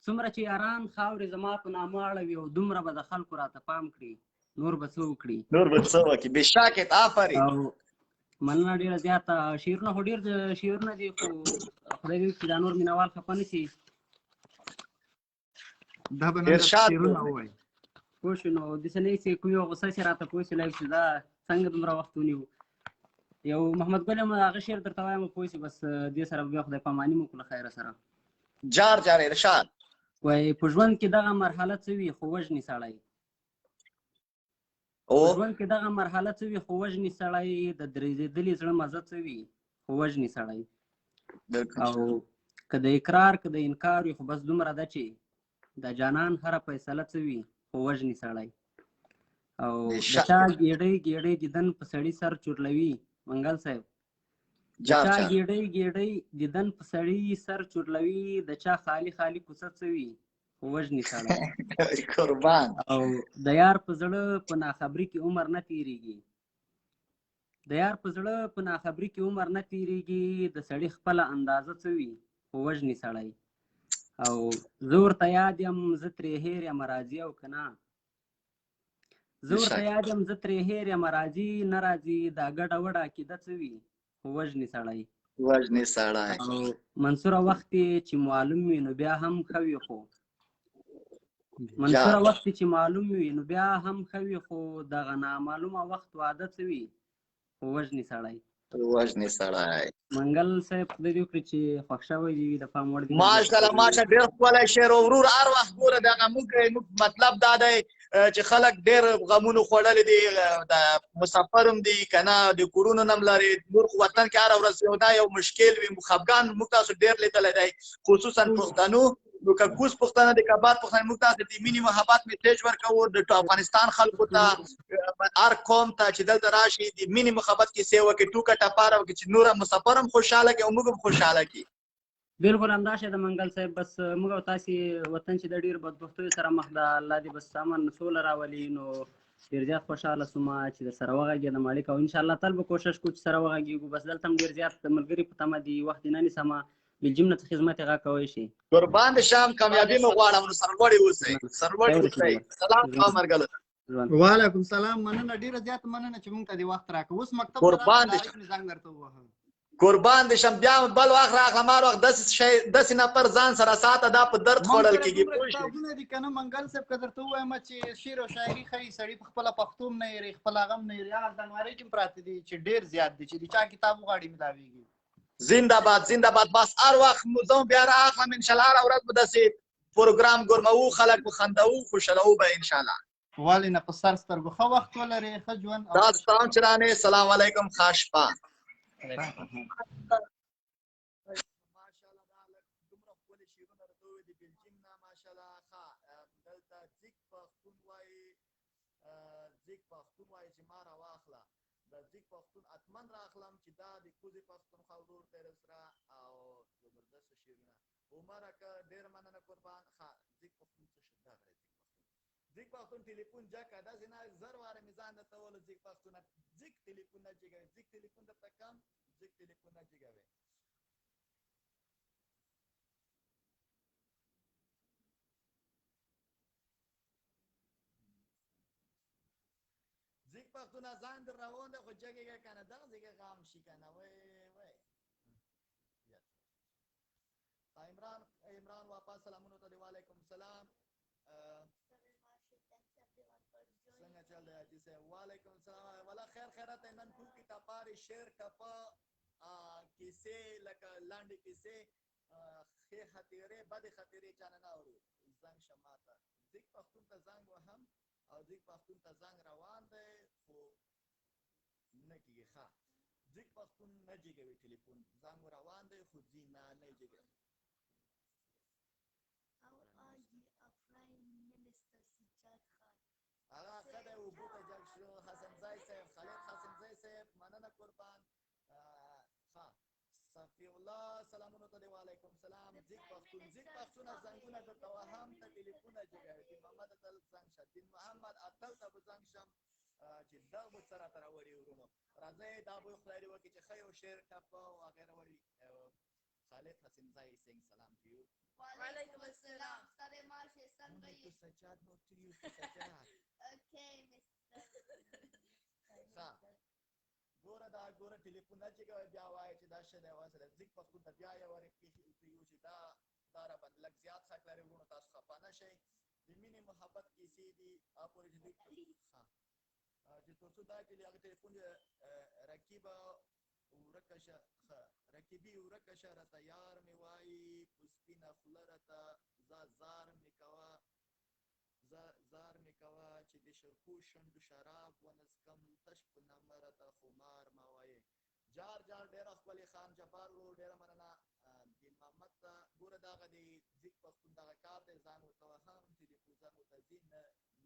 څومره چې یاران خاورې زما په نامه اړوي او دومره به د خلکو راته پام کړي نور به څه وکړي نور به څه وکړي بېشکې آفرین او مننه ډېره زیاته شعرونه خو ډېر شعرونه دي خو خدای دې وکړي چې دا نور مینوال خفه نه شي دا به نن ارشاد شعرونه ووایي پوه شو نو داسې نه وي چې کوم یو غوسه شي راته پوه شي لایف چې دا څنګه دومره وخت ونیو یو محمد ګل هم هغه شعر درته وایم پوه شي بس دې سره بیا خدای پاماني مو کړله خیره سره جار جار ارشاد وایي په ژوند کې دغه مرحله څه وي خو وژني سړی او په ژوند کې دغه مرحله څه وي خو وژني سړی د درېدلي زړه مزه څه وي خو وژني سړی او که د اقرار که د انکار وي خو بس دومره ده چې د جانان هره فیصله څه وي خو وژني سړی او د چا ګېډۍ ګېډۍ دیدن په سړي سر چورلوي منګل صاحب د چا ګېډۍ ګېډۍ دیدن په سړي سر چورلوي د چا خالي خالي کوڅه څه وي خو وژني سړی قربان او د یار په زړه په ناخبري کې عمر نه تېرېږي د یار په زړه په ناخبري کې عمر نه تېرېږي د سړي خپله اندازه څه وي خو وژني سړی او زه ورته یاد یم زه ترې هېر یم راځي او که نه زه ورته یاد یم زه ترې هېر یم راځي نه راځي دا ګډه وډه عقیده څه وي خو وژني سړی وژني سړی او منصوره وخت چې معلوم وي نو بیا هم ښه وي خو منصوره وخت چې معلوم وي نو بیا هم ښه وي خو دغه نامعلومه وخت واده څه وي خو وژني سړی وژني سړی منګل صاحب خدای دې وکړي چې خوښ شوی دي د پام وړ دي ماشاءالله ماشاءالله ډېر ښکلی شعر او ورور هر وخت ګوره دغه موږ مطلب دا دی چې خلک ډېر غمونو خوړلي دي د مسافر هم دي که نه د کورونو نه هم لري نور خو وطن کې هره ورځ یو دا یو مشکل وي خفګان موږ تاسو ډېر لیدلی دی خصوصا پښتنو نو که کوز پښتانه د کباب پښتانه موږ تاسو د مینې محبت میسیج ورکوو د افغانستان خلکو ته هر قوم ته چې دلته راشي د مینې محبت کیسې وکړي ټوکه ټپاره وکړي چې نور مسافر هم خوشحاله کړي او موږ هم خوشحاله کړي بالکل همدا شی د منګل صاحب بس موږ او تاسې وطن چې د ډېرو بدبختیو سره مخ ده الله دې بس امن سوله راولي نو ډېر زیات خوشحاله شوم چې در سره وغږېدم اړیکه او انشاءالله تل به کوشش کوو چې سره وغږېږو بس دلته هم ډېر زیات ملګري په تمه دي وخت یې نه نیسمه بلجیم نه څه خدمت یې غږ کوی شي قربان د شام کامیابي مو غواړم نو سرلوړي اوسئ سرلوړي اوسئ سلام کوم مرګلو وعلیکم سلام مننه ډیره زیاته مننه چې مونږ ته دې وخت راکړ اوس مکتب قربان دې شم زنګ درته ووهم قربان دې شم بیا بل وخت راغلم هر وخت داسې نفر ځان سره ساته دا په درد خوړل کېږي پوه شئ کتابونه دي که نه منګل صاحب که درته ووایم چې شعر او شاعري ښایي سړي په خپله پښتو هم نه هېري خپل هغه هم نه هېري هغه زنوارۍ کې هم پراته دي چې ډېر زیات دي چې د چا کتاب وغواړي ملاویږي زنده باد زنده باد بس هر وخت زه بیا راغلم انشاءالله هره ورځ به داسې پروګرام ګرموو خلک به خندوو خوشحالوو به انشاءالله ولې نه په سر سترګو ښه وخت ولرې ښه ژوند دا ستاسو چې رانې سلام علیکم ښه شپه ځیګ پښتون وایي چې ما راواخله د ځیګ پښتون اتمن راخلم چې دا د کوزې پښتونخوا ورور ته سره او زبردست شعرونه عمره که ډېره مننه قربان ښه ځیګ پښتون څه شي دا ځیګ پښتون ټلیفون جګه داسې نه زر واره مې ځان درته وویل ځیګ پښتونه ځیګ ټلیفون نه جګوي ځیګ ټلیفون درته کم ځیګ ټلیفون نه جګوي ځیګ پښتونه ځان در روان دی خو جګېږه که نه دغه ځای غام شي که نه وی عمران واپس سلامونه ته وعلیکم السلام څنګه چل دی حاجي صاحب وعلیکم السلام والا خیر خیرات نن ټوکې ټپارې شعر ټپه کیسې لکه لنډې کیسې ښې خاطرې بدې خاطرې چا نه اورو زنګ شه ماته ځیګ پښتون ته زنګ وهم او ځیګ پښتون ته زنګ روان دی خو نه کېږي ښه ځیګ پښتون نه جګوي ټلیفون زنګ روان دی خو ځي نه جګوي هغه ښه دی اوبو ته جګ شو حسنزی صاحب خالد حسنزی صاحب مننه قربان ښه صفی الله سلامونه ته وعلیکم السلام ځیګ پښتونه زنګونه درته وهم ته ټلیفونه جګوي دین محمد اتل زنګ شه دین محمد اتل ته به زنګ شم چې دا به څه راته راوړي ورونو راځئ دا به خدای دې وکړي چې ښه یو شعر ټپه او هغې راوړي خالد حسنزی سنګ سلام to you وعلیکم السلام سر ماشه څنګه یې سجاد نو to you سجاد okay Mr. ګوره دا ګوره ټلیفون نه چې کوئ بیا وایي چې دا ښه دی وسره ځیګ پښتون ته بیا یو وارې پریوځي دا را باندې لږ زیات ښه لري وروڼو تاسو خفه نه شئ د مینې محبت کیسې دي پورې چې دوی چې تر څو دا هغه ټلیفون رقیبه ورکه شه رقیبي ورکه شه راته یار مې وایي په سپینه خوله راته زار مې کوه زار مې کوه چې د شرکو شونډو شراب ونسکم تش په نامه راته خمار مه وایې جار جار ډېره ښکلې خان جبار ورو ډېره مننه دین محمد ته ګوره دغه د ځیګ پښتون دغه کار دی ځان ورته وهم چې د پوزر ورته ځي نه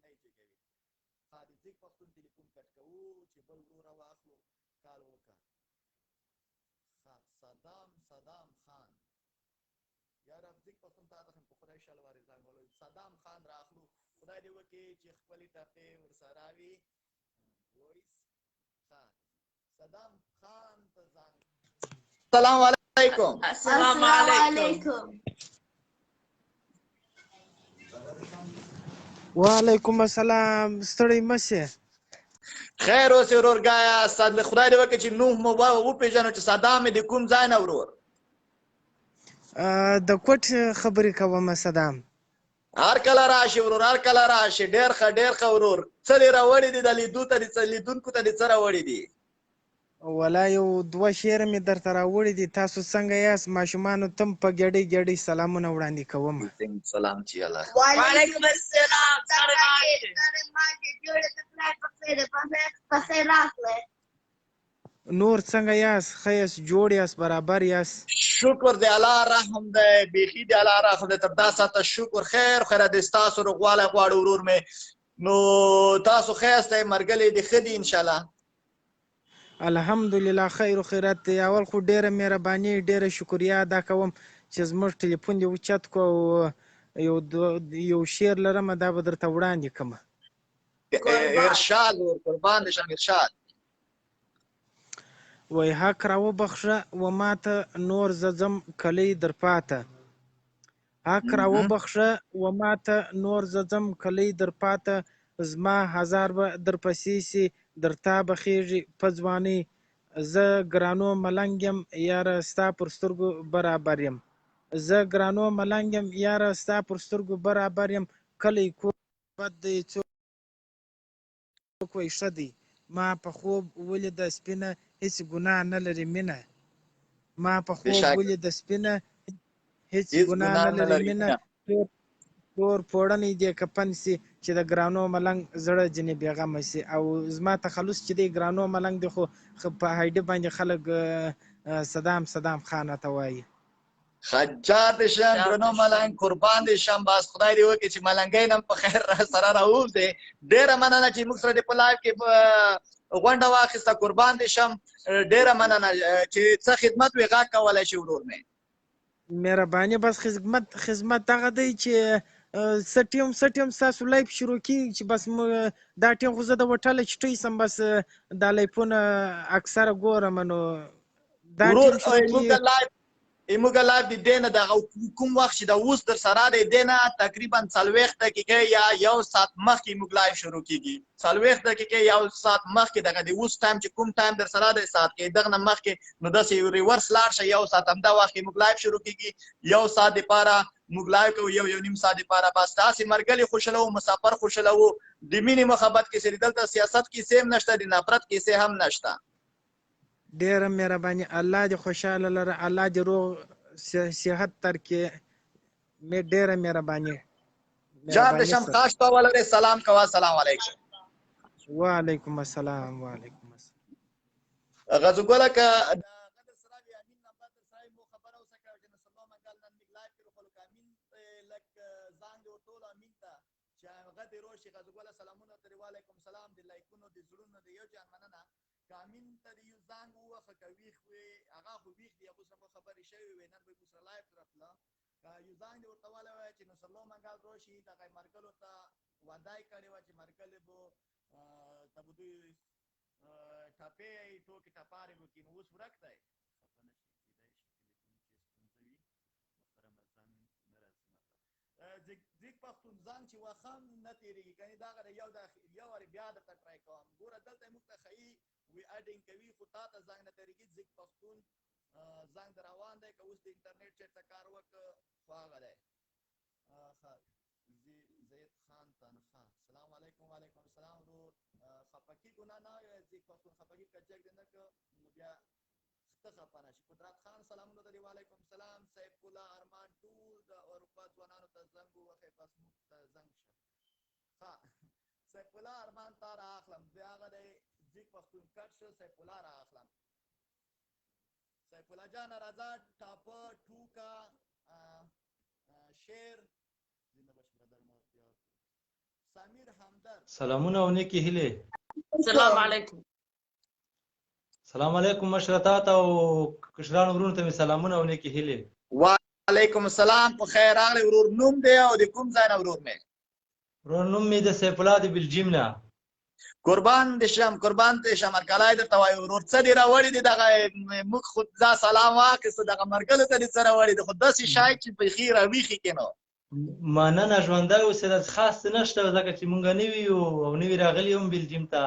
یې جګوي د ځیګ پښتون ټلیفون کټ کوو چې بل وروره واخلو کال وکړه صدام خان یاره ځیګ پښتون تا ته په خدای شلوارې ځان ولوي صدام خان راخلو خدای دې وکړي چې خپلې ټپې ورسره وي وایس صدام خان ته ځان السلام علیکم السلام علیکم وعلیکم السلام ستړی مشه خیر اوسې ورورګایا خدای دې وکړي چې نوم مو وپېژنو چې صدام د کوم ځای نه ورور د کوټ خبرې کوم صدام هر کله راشي ورور هر کله راشي ډېر ښه ورور څه دې راوړي دي د لیدونکو ته دې څه راوړي دي ولا یو دوه شعر مې درته راوړي دي تاسو څنګه یاست ماشومانو تم په ګډۍ سلامونه وړاندې کوم سلام چې الله وعلیکم السلام نور څنګه یاست ښه یاست جوړ یاست برابر یاست شکر دی الله رحم دی بیخي دی الله رحم دی تر دا ساعته شکر خیر دی ستاسو روغوالی غواړو ورور مې نو تاسو ښه یاستئ مرګلې دې ښه دي انشاءالله الحمدلله خیر و خیرات دی اول خو ډیره مهرباني ډیره شکریا ادا کوم چې زموږ ټلیفون دې اوچت کو یو شعر لرم دا به درته وړاندې کوم ارشاد قربان دې شم ارشاد وای حق را وبخښه و ماته نور زه ځم کلی در پاته حق را وبخښه و ماته نور زه ځم کلی در پاته زما هزار به در پسې سي در تا به خیږي په ځوانۍ زه ګرانو ملنګ یم یاره ستا پر سترګو برابر یم زه ګرانو ملنګ یم یاره ستا پر سترګو برابر یم کلی کور بد دی څوک وایي ښه دی ما په خوب ولیده سپینه هیڅ ګناه نه لري مینه ما په خوب ولیده سپینه هیڅ ګناه نه لري مینه تور پوړنی دې کفن سي چې د ګرانو ملنګ زړه ځینې بېغمه سي او زما تخلص چې دی ګرانو ملنګ دی خو په هایډه باندې خلک صدام خان ته وایي خجار دې شم ګرانو ملنګ قربان دې شم بس خدای دې وکړي چې ملنګۍ نن په خیر سره راووځې ډېره مننه چې موږ سره دې په لایف کې غونډه واخیسته قربان دې شم ډېره مننه چې څه خدمت وي غږ کولی شي ورور مې مهرباني بس خدمت دغه دی چې څه ټیم ستاسو لایف شروع کېږي چې بس دا ټیم خو زه د وټله چټۍ سم بس دا لایفونه اکثره ګورم نو دا ټیم شروع کېږي موږ لایف د دې نه دغه کوم وخت چې د اوس در سره دی دې نه تقریبا 40 دقیقې یا 1 ساعت مخکې موږ لایف شروع کېږي 40 دقیقې 1 ساعت مخکې دغه د اوس ټایم چې کوم ټایم در سره دی ساعت کې دغه نه مخکې نو داسې ریورس لاړ شه 1 ساعت همدا وخت کې موږ لایف شروع کېږي 1 ساعت دپاره موږ لایف کوو یو نیم ساعت دپاره بس داسې مرګلې خوشحالوو مسافر خوشحالوو د مینې محبت کیسې دلته سیاست کیسې هم نشته د نفرت کیسې هم نشته ډېره مهرباني الله دې خوشحاله لره الله دې روغ صحت ترکې مې ډېره مهرباني جان دې شم خاص په ولرې سلام کوه السلام علیکم وعلیکم السلام وعلیکم السلام غزګوله که غدر سره وي امین نمبر در سره مو خبره وسکه چې نسلو منګل نن میګ لایف کې خلک امین لک ځان دې ورټول امین ته چې هغه دې روشي غزګوله سلامونه ترې وعلیکم السلام دې لایکونو دې زړونو دې یو جان مننه کامین ته دې یو زنګ ووخه که ویښ وي هغه خو ویښ دي هغو سره خبرې شوې وې نن به یې سره لایف راتله که یو زنګ دې ورته ولی وایه چې نصرالله منګل روشي دغه مرګلو ته وعده یې کړې وه چې مرګلې به ته به دوی ټپې ټوکې ټپارې وکړي نو اوس ورک دی ځیګ پښتون ځان چې وخم نه تېرېږي کنې دغه د یو وارې بیا درته ټرای کوم ګوره دلته موږ ته ښیي وی اډینګ کوي خو تا ته زنګ نه تېرېږي ځیګ پښتون زنګ د روان دی که اوس د انټرنیټ چېرته کار وکړه خو هغه دی زید خان تنخوا السلام علیکم وعلیکم السلام ورور خفګي ګناه نه وي ځیګ پښتون خفګي که چک دی نه که نو بیا ته خفه نه شي قدرت خان سلامونه درې وعلیکم السلام سیف الله ارمان ټول د اروپا ځوانانو ته زنګ ووهئ بس موږ ته زنګ شه ښه سیف الله ارمان تا را اخلم بیا هغه دی ځیګ پښتون کټ شه سیف الله را اخلم سیف الله جان راځه ټاپه ټوکه شعر زنده بش برادر مو سمیر همدرد سلامونه او نیکی هیلې السلام علیکم سلام علیکم مشرتات او کشران ورونو ته مې سلامونه او نیکی هیلې وعلیکم السلام په خیر راغلی ورور نوم دی او د کوم ځای نه ورور مې ورور نوم مې د سیف الله د بلجیم نه قربان دې شم هرکلی درته وایي ورور څه دې راوړي دي دغه موږ خو دا سلام واخیسته دغه مرګلو ته دې څه راوړي دي خو داسې شی چې بیخي راویښي کې نو مننه ژوندی اوسې داسې خاص څه نشته ځکه چې مونږ نوي یو او نوي راغلي هم بلجیم ته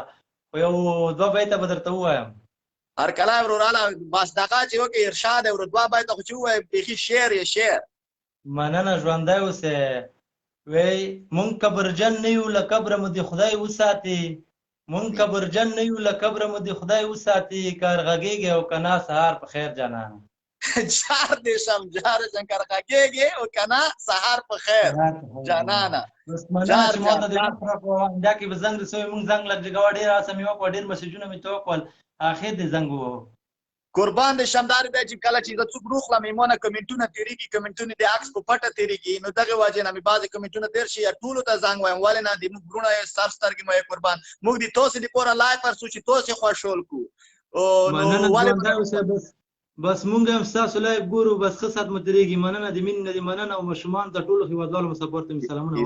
خو یو دوه بیته به درته ووایم هرکلی وروراله بس دغه چې وکړې ارشاد ورو دوه بیته خو چې ووایې بیخي شعر یې شعر مننه ژوندی اوسې وی مونږ کبرجن نه یو له قبره مو دې خدای وساتي مونږ کبرجن نه یو له قبره مو دې خدای وساتي که غږېږې او که نه سهار په خیر جانانه جار دې شم جار شنکر غږېږې او که نه سهار په خیر جانانه بس مننه چې ما ته د وخت راکړه همدا کې به زنګ رسوي مونږ زنګ لږ جګوه ډېر هڅه مې وکړه ډېر میسجونه مې ته وکړل اخر دې زنګ ووهه قربان دې شم دا دی چې کله چې زه څوک روخلم ایمونه کمنټونه تېرېږي کمنټونه د عکس په پټه تېرېږي نو دغې وجې نه مې بعضې کمنټونه تېر شي یا ټولو ته زنګ وایم ولې نه د موږ وروڼه یې سر سترګې مو یې قربان موږ د تاسې دپاره لایق ورسو چې تاسې خوشحال کړو مننه ژوندی اوسئ بس مونږ هم ستاسو لایق ګورو بس ښه ساعت مو تېرېږي مننه د مینې نه دې مننه او ماشومانو ته ټولو هېوادوالو مسافرو ته مې سلامونه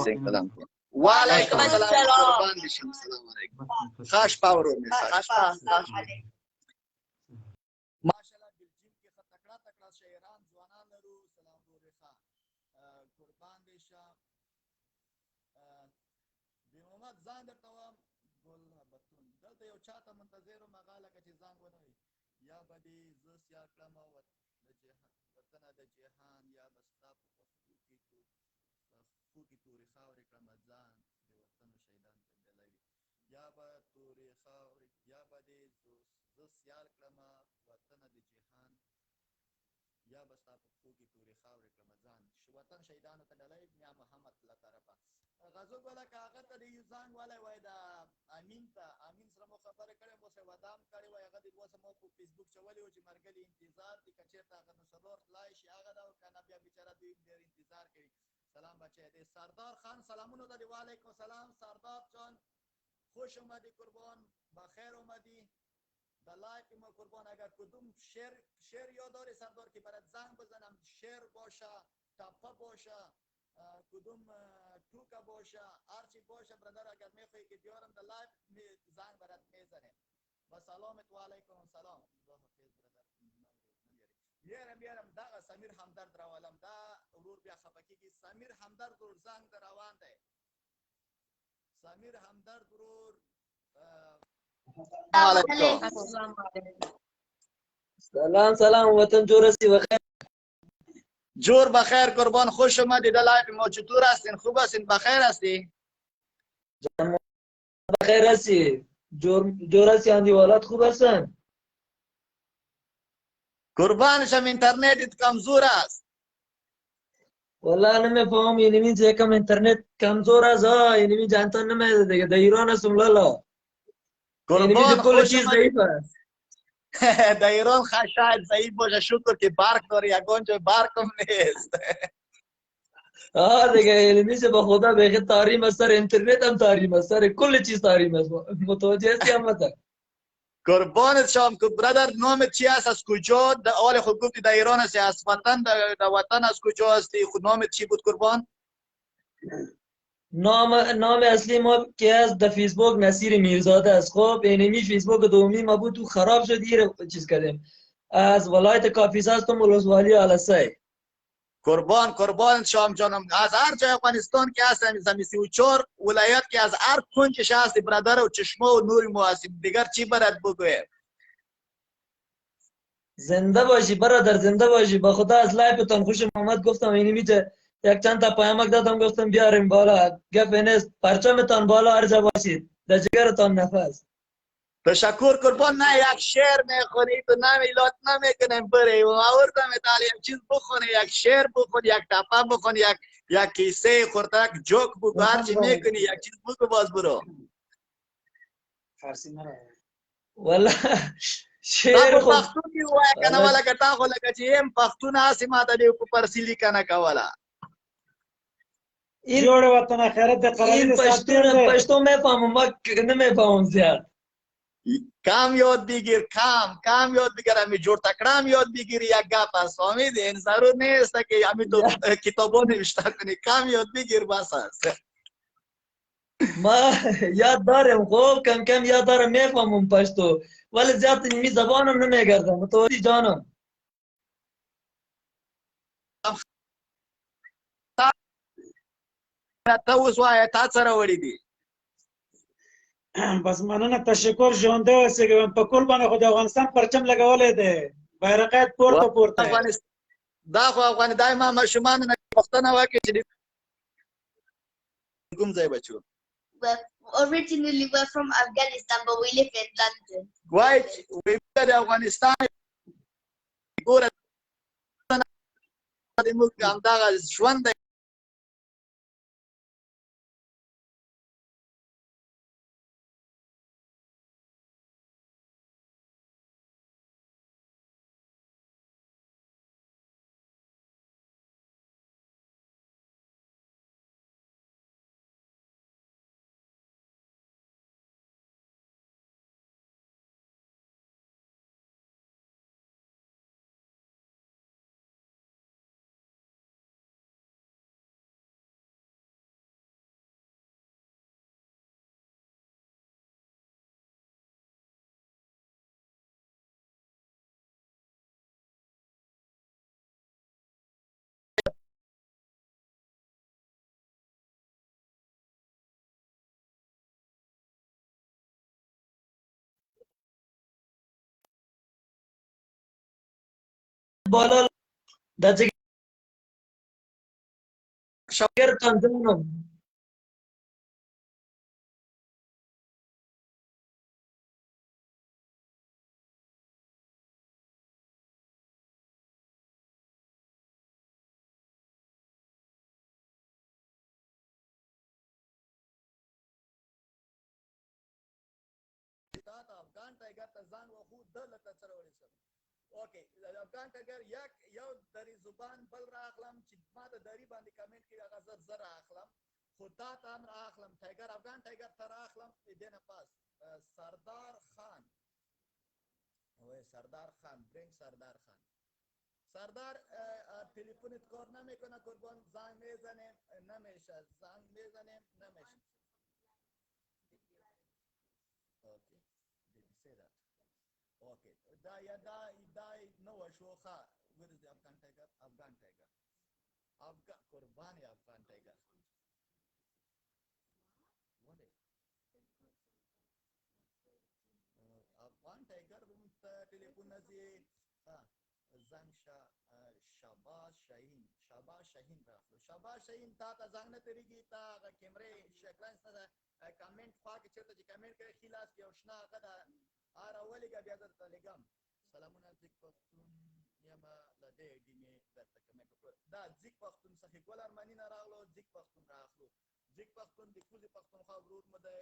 وعلیکم السلام قربان دې شم السلام علیکم ښه شپه ورور مې ښه شپه ماشاءالله بلجیم کې ښه تکړه تکړه شاعران ځوانان لرو سلام ورورې ښه قربان دې شم د محمد ځان درته وایم ګل بتون دلته یو چا ته منتظر وم هغه لکه چې ځان ونه وي یا به دې زه سیال کړمه وطنه د جهان یا به ستا په پښو کې تورې خاورې کړمه ځان د وطنو شهیدان ته بلوي یا به تورې خاورې یا به دې زه سیال کړمه وطنه د جهان یا به ستا په پښو کې تورې خاورې کړمه ځان وطن شهیدانو ته ډالۍ میا محمد له طرفه غزو ګله که هغه ته د یو زنګ والی وای د امین ته امین سره مو خبرې کړې مو سره ودام کړې وای هغه د اوسه مو په فیسبوک چولی و چې مرګلي انتظار دي که چېرته هغه نو سلور تلای شي هغه ده او که نه بیا بیچاره دوی ډېر انتظار کوي سلام بچی دی سردار خان سلامونه ده دی وعلیکم السلام سردار جان خوش اومدی قربان بخیر اومدی د لایک ما قربان اگر کدوم شعر یاد داری سردار که برات زنگ بزنم شعر باشه تپه باشه کدوم توکه باشه هرچی باشه برادر اگر میخوایی که بیارم در لایف زنگ برات میزنه و سلامت و علیکم السلام الله حافظ برادر بیارم دغه سمیر همدرد راولم دا ورور بیا خفکیږي سمیر همدرد ورور زنگ در روان دی سمیر همدرد ورور سلام وطن جور هستی بخیر جور بخیر قربان خوش اومدید در لایف ما چطور هستین خوب هستین بخیر هستی بخیر هستی جور هستی اندی والات خوب هستن قربانشم اینترنتت کمزور است والله نمیفهم اینمی چه کم اینترنت کمزور است اینمی جانتا نمیده دیگه در ایران هستم لالا قربان کل چیز ضعیف است در ایران شاید ضعیف باشه شکر که برق داری یگان جای برق هم نیست دیگه علمی سے بخدا بخیر تاریم است سر اینترنت هم تاریم است سر کل چیز تاریم است متوجه هستی هم مطلب قربانت شام که برادر نامت چی است از کجا در اول خود گفتی در ایران هستی از وطن در وطن از کجا هستی خود نامت چی بود قربان نام اصلی ما که از در فیسبوک نصیر میرزاده است خب اینمی فیسبوک دومی ما بود تو خراب شد چیز کردیم از ولایت کافیس هستم ولسوالی آلسای قربان شام جانم. از هر جای افغانستان که هستم، زمین 34 ولایت که از هر کنجش هستی برادر و چشمه و نوری ما هستیم. دیگر چی برات بگویم؟ زنده باشی برادر، زنده باشی. با خدا از لایفتان خوشم آمد. گفتم اینی میشه یک چند تا پیامک دادم، گفتم بیاریم بالا. گپ نیست، پرچمتان بالا هر جا باشید، در جگرتان نفس. تشکر قربان. نه یک شعر میخونی تو نمیلات نمیکنیم بری و آوردم اتالی یک چیز بخونی، یک شعر بخونی، یک تپه بخونی، یک کیسه خورتک جوک بگو، هرچی میکنی یک چیز بگو باز برو. والله شعر شعر خو خود پښتون دی وای کنه ولا کتا خو لکه چې يم پښتون اسی ماته دی په پرسیلی کنه کوله. جوړ وطن خیرت د قرارداد این پشتو میفهمم، ما نمیفهمم زیاد. کام یاد بگیر، کام یاد بگیر، همی جور تکرام یاد بگیر. یک گپ است فهمید؟ این ضرور نیست که همی تو کتابا نوشته کنی، کام یاد بگیر بس است. ما یاد دارم، خوب کم کم یاد دارم، میفهمم پشتو، ولی زیاد می زبانم نمیگردم. متوجه جانم. ته اوس وایه تا سره وړي دي. بس مننه، تشکر. ژوندی اوسېږئ. په کور باندې خو د افغانستان پرچم لګولی دی، بیرغ پورته پورته. دا خو افغان دای ما ماشومان نه پښتنه وکړي چې کوم ځای بچو. Originally we're from Afghanistan, but we live in London. وای وی د افغانستان ګوره د موږ همدغه ژوند دی. بالا در جگرتان جانم. افغان ټایګر ته ځان وخو د لته سره ورسم. اوکې افغان ټایګر یو دری زبان بل راخلم چې ما ته دری باندې کمنټ کې هغه زر راخلم، خو تا ته هم راخلم ټایګر، افغان ټایګر ته راخلم. دینه پاس سردار خان، وای سردار خان، برنگ سردار خان. سردار تلفنت کار نمیکنه قربان، زنگ میزنیم نمیشه، زنگ میزنیم نمیشه. اوکی say that. Okay. Da no shoha. Where is the Afghan tiger? Afghan tiger. Afghan Qurbani Afghan tiger. What is? Afghan tiger telephone nazi. Zangsha Shabaz Shahin. Shabaz Shahin راغلو. Shabaz Shahin تا ته زنګ نه تیریږي، تا کیمرې شکلان سره کمنټ پاک چرته چې کمنټ کوي خلاص یو شنا غدا راولېږه بیا درته لګم. سلامونه ځیک پښتون یما لدې دې مې درته کمنټ وکړ. دا ځیک پښتون څخه ګل ارمانی نه راغلو، ځیک پښتون راغلو. ځیک پښتون د کوزي پښتونخوا ورور مې دی،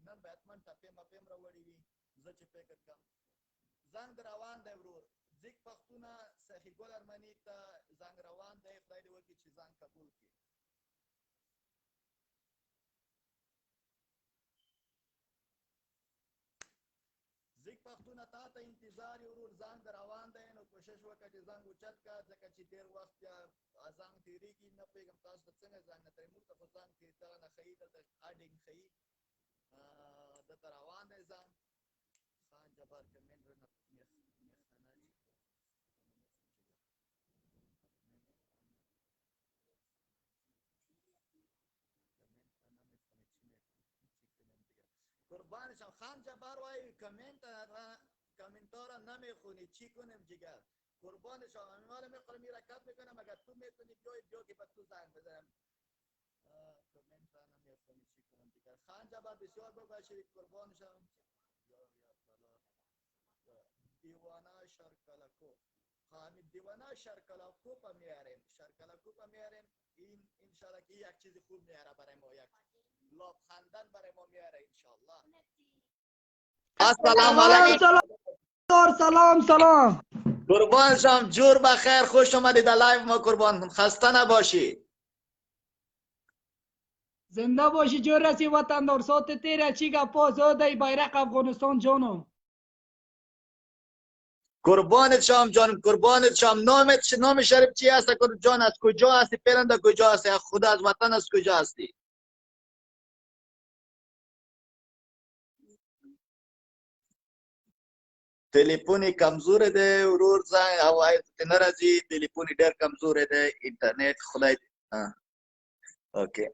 نن به حتما ټپې مپېم راوړي وي، زه چې فکر کوم زنګ روان دی ورور. ځیک پښتونه صحیح ګل ارمانی ته زنګ روان دی، خدای دې وکړي چې زنګ قبول کړي. ځیک پښتونه تا ته انتظار یې ورور، زنګ روان دی، نو کوشش وکړه چې زنګ اوچت کړه، ځکه چې ډېر وخت بیا زنګ تېرېږي. نه پوهېږم تاسو ته څنګه زنګ نه تېرېږي، موږ ته خو زنګ دغه نه ښیي، دلته اډینګ ښیي، دلته روان دی زنګ. خان جبار کمنټ رنه قربانشم خان جبار وای کامنتا را نمیخونی چی کنیم جگر قربانشم امیمال میخوره میره کپ میکنم اگر تو میتونی بیای که به تو زنگ بزنم کامنت را نمیخونی چی کنیم جگر خان جبار بسیار بباشید قربانشم دیوانه شرکلکو حامد دیوانه شرکلکو پا میاریم این انشاءالله که یک چیز خوب میاره برای ما یک لاب خندن برای ما میاره انشاءالله السلام علیکم سلام قربان شم جور بخیر خوش آمدید در لایو ما قربان خسته نباشی زنده باشی جور رسی وطندار سات تیره چی گپا زاده بیرق افغانستان جانم قربانت شم جانم قربانت شم نام شریف چی هست جان از کجا هستی پرنده کجا هستی خدا از وطن از کجا هستی تلفونی کمزور ده ورور زنگ هوای نرازی تلفونی ډیر کمزور ده اینترنت خدای اوکی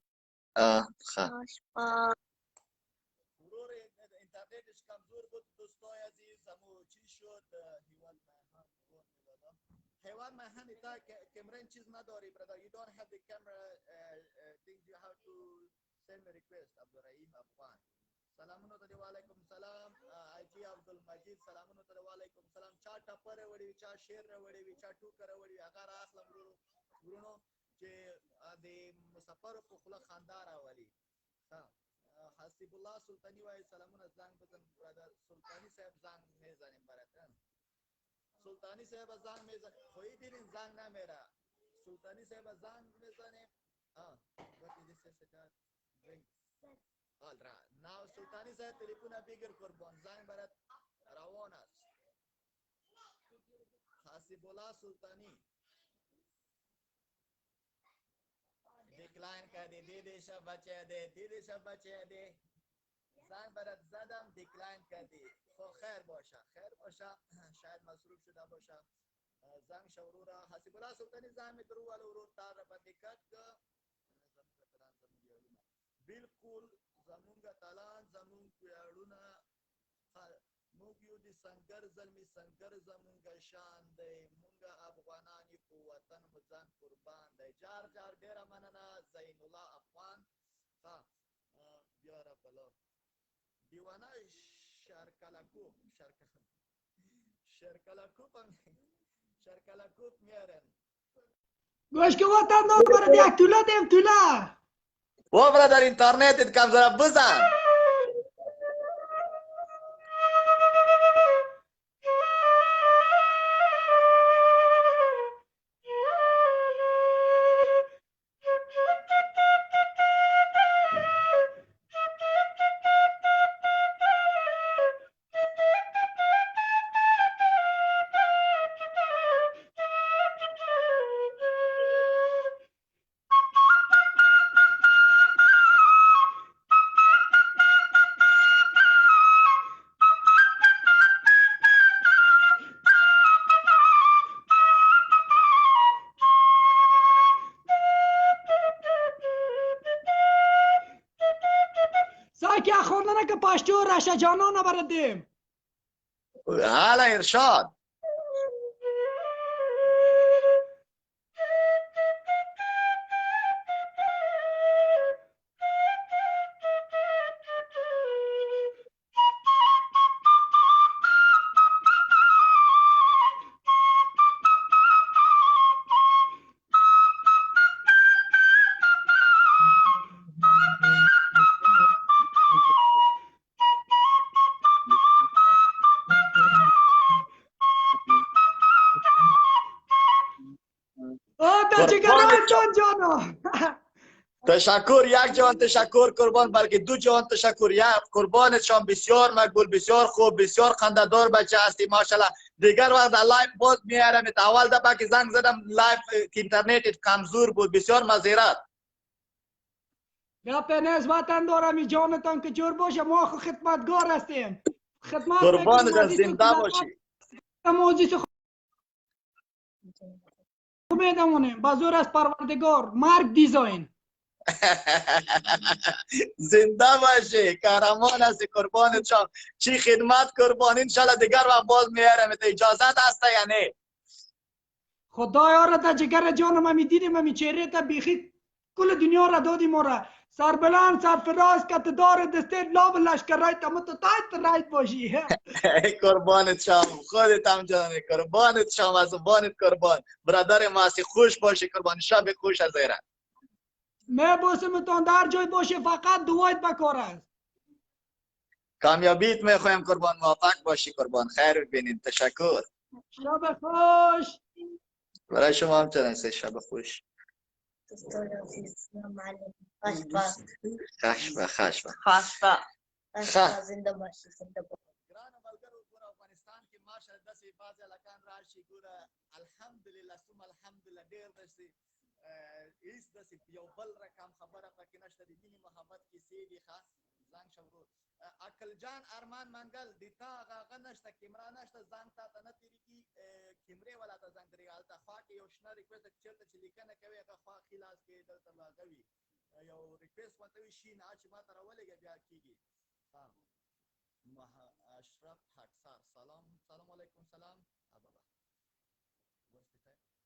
ورور اینترنتش کمزور بود دوستای عزیزمو چی شد حیوان مهن تا کمرین چیز نداری brother you don't have the camera things you have to send me request عبدالرحیم افغان سلامونه علیکم وعلیکم سلام اجی عبدالمجید سلامونه علیکم سلام چا ټپره وړي چا شیر وړي چا ټوکر وړي هغه اخلم ورونو چې د مسافر په خله خاندار اولی حسیب الله سلطانی وای سلامونه زنگ بزن برادر سلطانی صاحب زنگ میزنیم براتون سلطانی صاحب زنگ میزنیم خوی دیدین زنگ نمیره سلطانی صاحب زنگ میزنیم what is this second drink all right now سلطانی صاحب تلفن بگیر قربان زنگ برات روان است حسیب الله سلطانی دیکلاین کردی دیدیشا بچه ده زنگ برات زدم دیکلاین کردی خب خیر باشه شاید مصروف شده باشه زنگ شورورا حسیب الله سلطانی زنگ میدرو ولی ورور تار به دقت که بالکل زمونږ تالان زمونږ پیاړونه موږ یو د سنگر زلمی سنگر زمونږ شان دی موږ افغانان یو په وطن مو ځان قربان دی جار ډیره مننه زین الله افغان بیا را بلا دیوانه شرکلکوب میارن گوش که وطندار برد یک توله دیم توله و برادر اینترنتت کم زره بزن ساکی اخوندنه که پشتو رشه جانانه بردیم حالا ارشاد تشکر یک جان تشکر قربان بلکه دو جان تشکر یک قربانت شام بسیار مقبول بسیار خوب بسیار خنده‌دار بچه هستی ماشاءالله دیگر وقت در لایو باز میارم اول دفعه که زنگ زدم لایو اینترنت کمزور بود بسیار معذرت گپ نیست وطن دارم جانتان که جور باشه ما خدمتگار هستیم خدمت قربانت زنده باشی موضوع خوب میدمونیم بزرگ از پروردگار مرگ دیزاین زنده باشی، قهرمان هستی، قربانت شم. چی خدمت قربان، انشالله دیگر وقت باز میارم. اجازت هست یا نه؟ خدا یاره تا جگر جانم همی دیدیم همی چهره تا بیخی کل دنیا را دادی ما را. سربلند سرفراز کتدار دسته لاب لشکر رایت متتایت رایت باشی. قربانت شم، خودت هم جانه، قربانت شم، از زبانت قربان. برادر ماسی، خوش باشی قربان، شب خوش از ایران. من بوسمتان در جای باشه، فقط دوایت بکار است. کامیابیت میخوایم قربان، موفق باشی قربان، خیر ببینید. تشکر. شب خوش. برای شما هم چنین، شب خوش. خشبه خشبه خشبه زنده باشی، زنده باشی. افغانستان کې ماشاءالله داسې بعضې هلکان راشي، ګوره الحمدلله ثم الحمدلله ډېر داسې هېڅ داسې یو بل رقم خبره پکې نشته، د مینې محبت کیسې دي. ښه زنګ شه ورور. عقل جان ارمان منګل، د تا هغه نشته، کیمرا نشته، زنګ تا ته نه تېرېږي. کیمرې والا ته زنګ تېرېږي. هلته خوا کې یو شنه ریکویسټ ده، چېرته چې لیکنه کوې هغه خوا ښي لاس کې دلته هغه وي، یو ریکویسټ ورته وي شین، هغه چې ما ته راولېږه بیا کېږي. اشرف حقسار، سلام سلام علیکم. سلام ابابا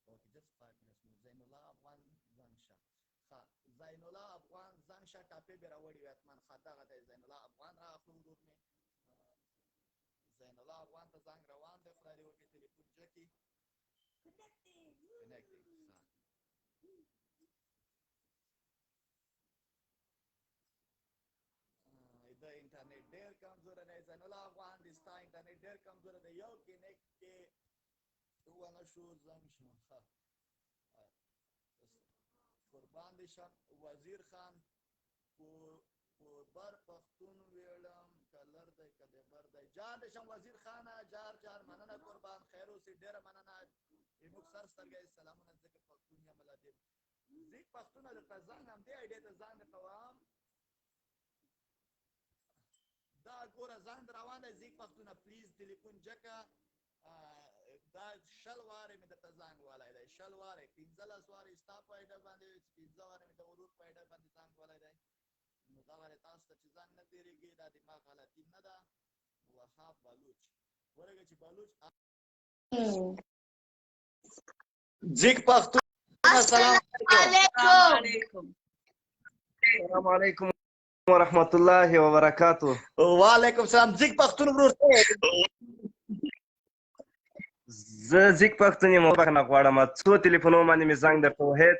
اوکے جسٹ 5 minutes. زین الله افغان زنگشه. ها زین الله افغان زنگشه کاپی به راوړي واتمن خدغه د زین الله افغان را خپل ورور می زین الله افغان ته زنګ روان دی، خدای دې وکړي ټلیفون جکی کنیکټینګ. د انټرنیټ ډېر کمزوره دی زین الله افغان، د ستا انټرنیټ ډېر کمزوره دی، یو کنیکټ کې ونه شو زنګ شو. ښه قربان دې شم. وزیر خان بر پښتون ویړم کلر دی کده بر دی جار دې شم. وزیر خانه جار جار مننه قربان، خیر اوسې، ډېره مننه. موږ سر سترګې سلامونه ځکه پښتون یم ملادب زیک پښتون درته زنګ هم دې ایډې ته زنګ کوم. دا ګوره زنګ روان دی زیک پښتونه، پلیز ټلیفون جکه. دا شل وارې مې درته زنګ والی دی، شل وارې 15 وارې ستا په ایډه باندې، 15 وارې مې د ورور په ایډه باندې زنګ والی دی. نو دا وارې تاسو ته چې زنګ نه تېرېږي دا دماغ غلطي نه ده. وهاب بلوچ ورګه چې بلوچ زیک پښتون السلام علیکم. السلام علیکم ورحمت الله وبرکاته. وعلیکم السلام. زیک پښتون ورور زه زیک پښتون یم، بخښنه غواړم. څو تلیفونو باندې مې زنګ درته وهید،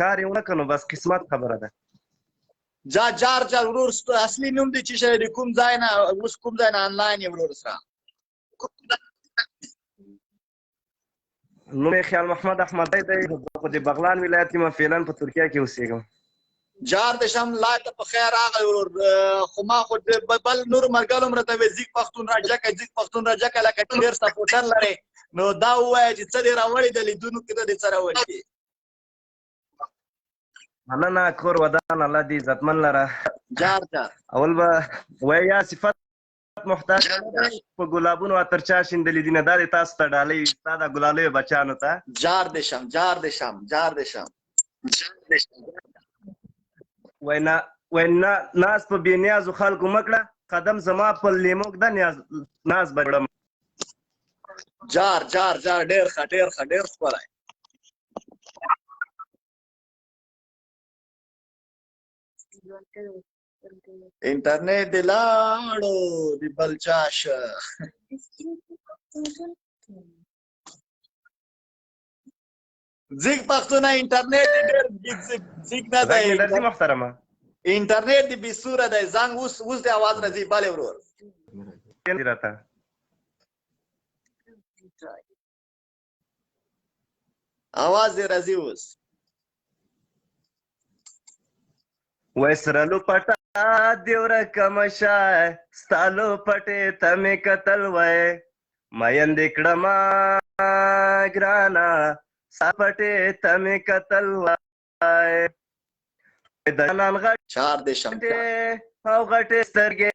کار یې ونه کړ، نو بس قسمت خبره ده. جار جار ورور اصلي نوم دی چې شی د کوم ځای نه، اوس کوم ځای نه آنلاین یې ورور سره؟ نوم یې خیال محمد احمدی دی، خو د بغلان ولایت یم، فعلا په ترکیه کې اوسېږم. جار د شم لا ته په خیر راغی ورور. خو ما خو بل نور ملګرو هم راته ویل زیک پښتون راجکه، زیک پښتون راجکه، لکه ډېر سپورټر لرې، نو دا ووایه چې څه دې راوړي د لیدونو کې دې څه راوړي دي. مننه، کور ودان، الله دې عزتمن لره. جار جار اول به وایي یا صفت محتاج په ګلابونو اتر چا شیندلې دي نه، دا دې تاسو ته ډالۍ ستا د ګلالیو بچیانو ته. جار دې شم، جار دې شم، جار دې شم. وای نه ناز په بې نیازو خلکو مه کړه، قدم زما په لیمو ږده ناز به وړم. جار جار جار ډېر ښه، ډېر ښه، ډېر ښکلی. انټرنیټ دې لاړو د بل چا شه. زیک پښتونه انټرنیټ ډېر زیک نه دی، محترمه انټرنیټ دې بې سوره دی. زنګ اوس دې اواز راځي. بلې ورور راته اواز دې راځي اوس. وای سرلو پټه دې ورکه مشه، ستا لو پټې ته مې کتل، وای میندې کړمه ګرانه، ستا پټې ته مې کتل، وای د جانان غټې او غټې سترګې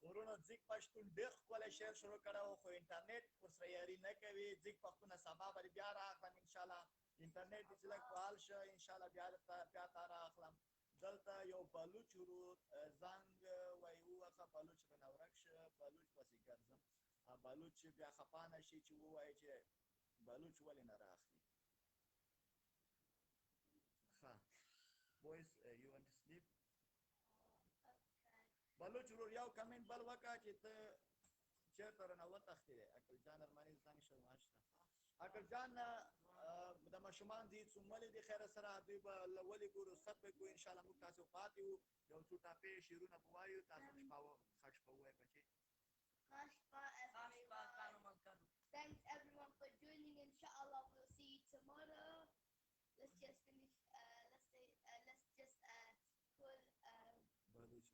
ورونو ځیګ پښتون ډېر ښکلی شعر شروع کړی و خو انټرنیټ ورسره یاري نه کوي ځیګ پښتونه سبا به بیا رااخلم انشاءالله انټرنیټ دې چې لږ فعال شه انشاءالله بیا تا رااخلم دلته یو بلوچ ورور زنګ وایي ووخه بلوچ رانه ورک شه بلوچ پسې ګرځم بلوچ بیا خفا نه شي چې ووایي چې بلوچ ولې نه رااخلي boys you want to sleep بلوچ ورور یو کمنټ بل وکړه چې ته چېرته رانه وتښتې دی اکل جان ارماني زنګ شه ماشته اکل جان د ماشومان دي څومره دي خیره سره دوی به ولې ګورو رخصت به کوو انشاءالله موږ تاسو پاتې وو یو څو ټاپې شعرونه به وایو تاسو ښه شپه ووایئ بچې Thanks everyone for joining. Inshallah, we'll see you tomorrow. Let's just finish. Let's just pull.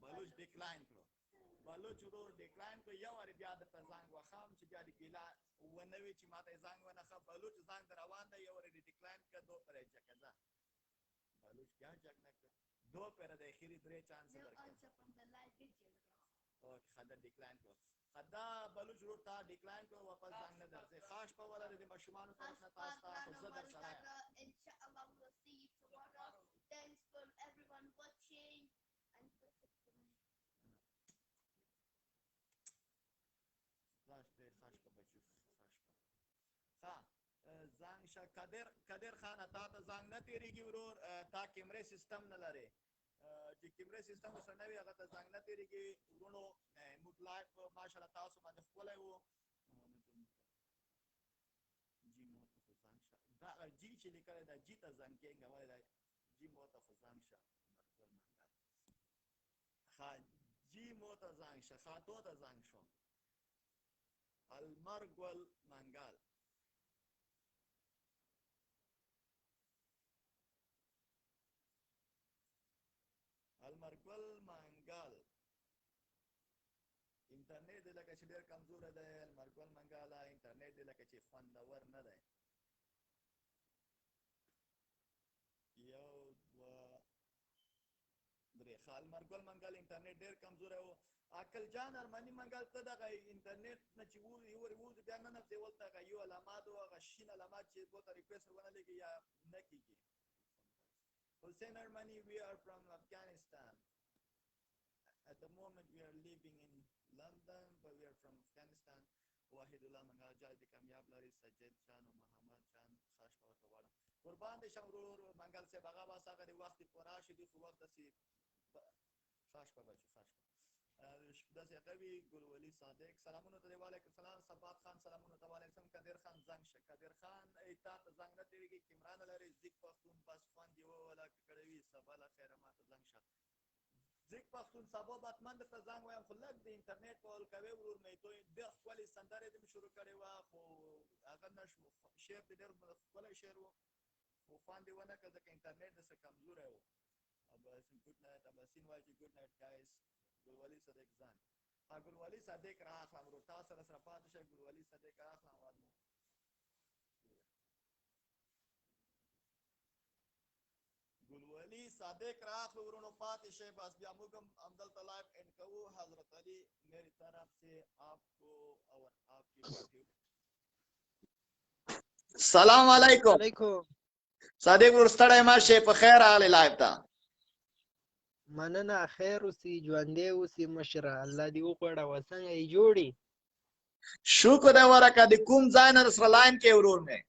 بلوچ ډیکلاین کړو بلوچ ورور ډیکلاین کړو یو وارې بیا درته زنګ وخم چې بیا دې ګیله ونه وي چې ماته یې زنګ ونه ښه بلوچ زنګ در روان دی یو وارې دې ډیکلاین کړه دو پره یې جګه ځه بلوچ بیا جګ نه کړه دو پره د اخري درې چانس درکړه اوکې ښه ده ډیکلاین کړو ښه ده بلوچ ورور تا ډیکلاین کړو واپس زنګ نه درځې ښه شپه ولرې د ماشومانو طرف نه تاسو ته خو زه در سره یم Inshallah, we'll see you tomorrow. Thanks for everyone watching. زنګ شه قدر خانه تا ته زنګ نه تېرېږي ورور تا کیمرې سیستم نه لرې چې کیمرې سیستم ورسره نه وي هغه ته زنګ نه تېرېږي ورونو موږ لایف ماشاءالله تاسو باندې ښکلی وو دا جي چې لیکلی دا جي ته زنګ کېږه ولې دا جي مو ته خو زنګ شه ښه جي مو ته زنګ شه ښه تو ته زنګ شو المرګل منګل المرګل منګل انټرنیټ دې لکه چې ډېر کمزوره دی المرګل منګاله انټرنیټ دې لکه چې خوندور نه دی یو دوه درې ښه المرګل منګل انټرنیټ ډېر کمزوری و عقل جان ارماني منګل ته دغه انټرنیټ نه چې ووځي بیا ننوځې ولته هغه یو علامات و هغه شین علامات چې ورته ریکویسټ ونه لګي یا نه کېږي Hussein Armani, we are from Afghanistan. At the moment, we are living in London, but we are from Afghanistan. Wahidullah Mangal Jai Kamyab Lari Sajid Chan و محمد Chan خاص په ورته قربان دې شم ورور منګل صاحب هغه بس هغه د وخت پوره شي دي خو وخت داسې خاص په بچو خاص داسې قوي ګلولي صادق سلامونه ته وعلیکم السلام صبات خان سلامونه ته وعلیکم قدر خان زنګ شه قدر خان ایتا ته زنګ نه تیریږي کیمران لري ځیګ پښتون بس خوند یو ولا کړوي سبا لا خیر ما ته زنګ شه ځیګ پښتون سبا باتمن ته زنګ وایم خو لږ د انټرنیټ کول کوي ورور مې دوی د خپل سندره دې شروع کړي وا خو هغه نشو شعر دې ډېر خپل شعر وو خو خوند یې ونه کړ ځکه انټرنیټ دې څه کمزوری و اباسین ګډ نایټ اباسین وایي چې ګډ نایټ ګایز ګلولي صدیق ځان ګلولي صدیق راخلم ورو تاسو سره سره پاتې شئ ګلولي صدیق راخلم وادمو ګلولي صدیق راخلو ورونو پاتې شئ بس بیا موږ هم همدلته لایف اینڈ کوو حضرت علی میری طرف سے آپ کو اور آپ کی السلام علیکم صدیق ورور ستړی مه شئ په خیر راغلی لایف ته مننه خیر اوسې ژوندی اوسې مشره الله دې وغوړوه څنګه یې جوړې شکر دی ورکه د کوم ځای نه سره لاین کې ورور مې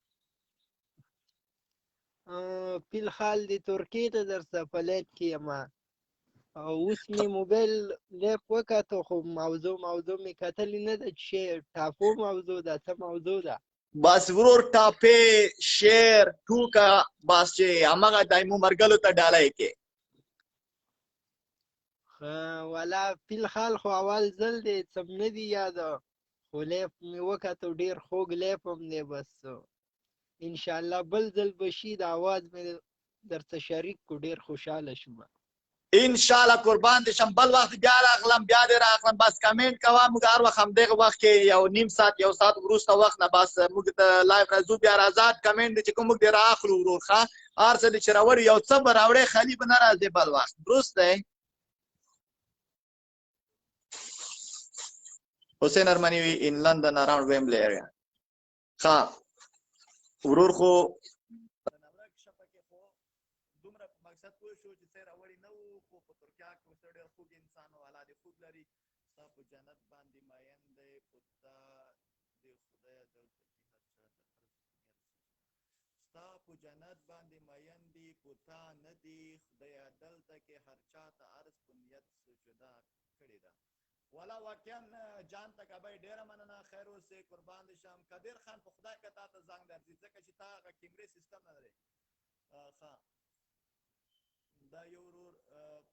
فی الحال د ترکیې ته درسه په لیب کې یم او اوس مې موبایل لیب وکتو خو موضوع مې کتلې نه ده چې ټاپو موضوع ده څه موضوع ده بس ورور ټاپې شعر ټوکه بس چې همغه دایمو مرګلو ته ډالۍ کې والا فی الحال خو اول ځل دی څه نه دي یاده خو لیب مې وکتو ډېر خوږ لیب هم دی بس انشاءالله بل ځل به شي د اواز مې درته شریک کړو ډېر خوشحاله شوم انشاءالله قربان دې شم بل وخت بیا راغلم بیا دې راغلم بس کمنټ کوه موږ هر وخت همدغه وخت کې یو نیم ساعت یو ساعت وروسته وخت نه بس موږ ته لایف راځو بیا آزاد کمنټ دی چې کوم موږ دې رااخلو ورور ښه هر څه دې چې راوړي یو څه به راوړې خالي به نه راځې بل وخت درست دی حسین ارمنی in London around Wembley area. ښه ورور خو دومره مقصد پوه شو چې څه راوړی نه وو خو په ترکیه کې اوس ډېر خوږ انسان او الله دې خوږ لري ستا په جنت باندې مین دی په تا د خدای دلته کې هر چا د ستا په جنت باندې مین دی په تا نه دی خدایه دلته کې هر چا ته عرض په نیت سجده کړې ده والا واقعا جان ته کبای ډیره مننه خیر اوسې قربان دې شم قدیر خان په خدای که تا ته زنګ درځي ځکه چې تا هغه کیمرې سیستم نه لري ښه دا یو ورور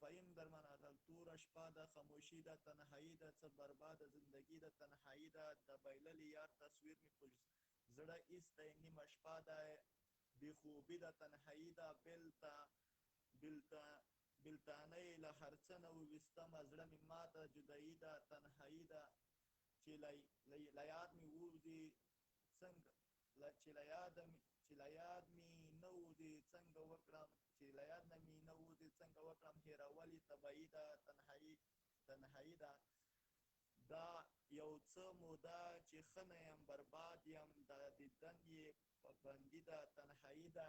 پایم درمنه ده توره شپه ده خاموشي ده تنهایي ده څه برباده زندګي ده تنهایي ده د بایللي یار تصویر مې په زړه ایستی نیمه شپه ده بېخوبي ده تنهایي ده بلتانۍ له هر څه نه وویستمه زړه مې ماته جدایي ده تنهایي ده چې له یاد مې ووځي څنګه چې له یاد مې نه وځي څنګه وکړم چې له یاد نه مې نه وځي څنګه وکړم هېرول یې طبیعي ده تنهایي ده دا یو څه موده چې ښه نه یم برباد یم د دیدن یې پابندي ده تنهایي ده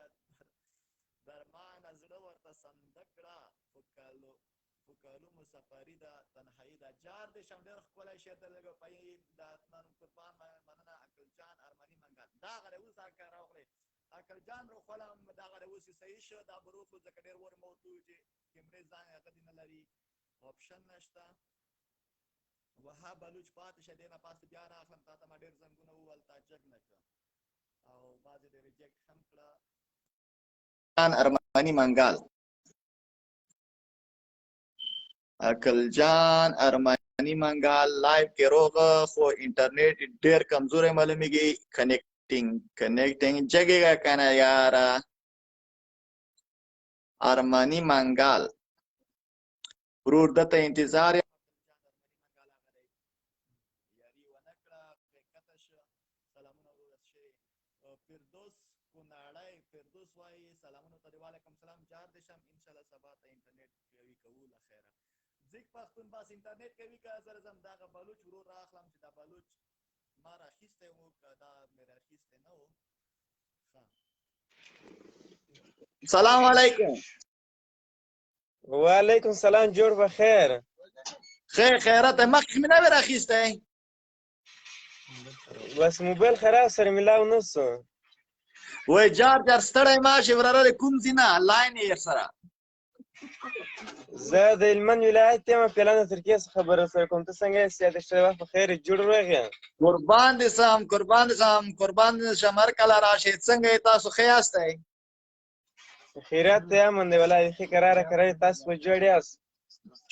درمانه زړه ورته سنده کړه په کالو مسافري ده تنهایي ده جار دې شم ډېر ښکلی شعر ته لږ پایي د نن قربان مننه عقل جان ارمني منګل دغه دی اوس هکه راغلی عقل جان روخولم دغه دی اوس صحیح شو دا به روخلو ځکه ډېر ور موت وي چې کیمرې ځان هغه دې نه لري آپشن نشته وهاب بلوچ پاتې شه دې نه پاس بیا راغلم تا ته ما ډېر زنګونه وویل تا جګ نه کړه او بعضې دې ریجیکټ هم کړه ارمني منګل عقل جان ارمني منګل لایو کې روغ خو انټرنیټ ډېر کمزوری معلومیږي کنیکټینګ جګېږه که نه یاره ارمني منګل ورور دته انتظار فردوس کوناړی فردوس وایي سلامونه ته وعلیکم سلام جار دې شم انشاءالله سبا ته انټرنیټ قوي کوو له خیره ځیګ پښتون بس انټرنیټ کوي که زه ځم دغه بلوچ ورور راخلم چې دا بلوچ ما راخیستی وو که دا مې راخیستی نه وو سلام علیکم وعلیکم سلام جوړ بخیر خیر خیرت مخکې مې نه وې راخیستی بس موبایل خراب سره ملاو نه سو وای جار ستړی ماشه وراره د کوم ځای نه لاین یې سره زه د هلمند ولایت یم فعلا د ترکیې څخه خبره سره کوم ته څنګه یې سیاده شوی وخت په خیر جوړ روغ یم قربان دې سم قربان دې شم هر کله راشئ څنګه یې تاسو ښه یاستی خیرات ته یم دی والله بیخي کراره کراره تاسو په جوړ یاست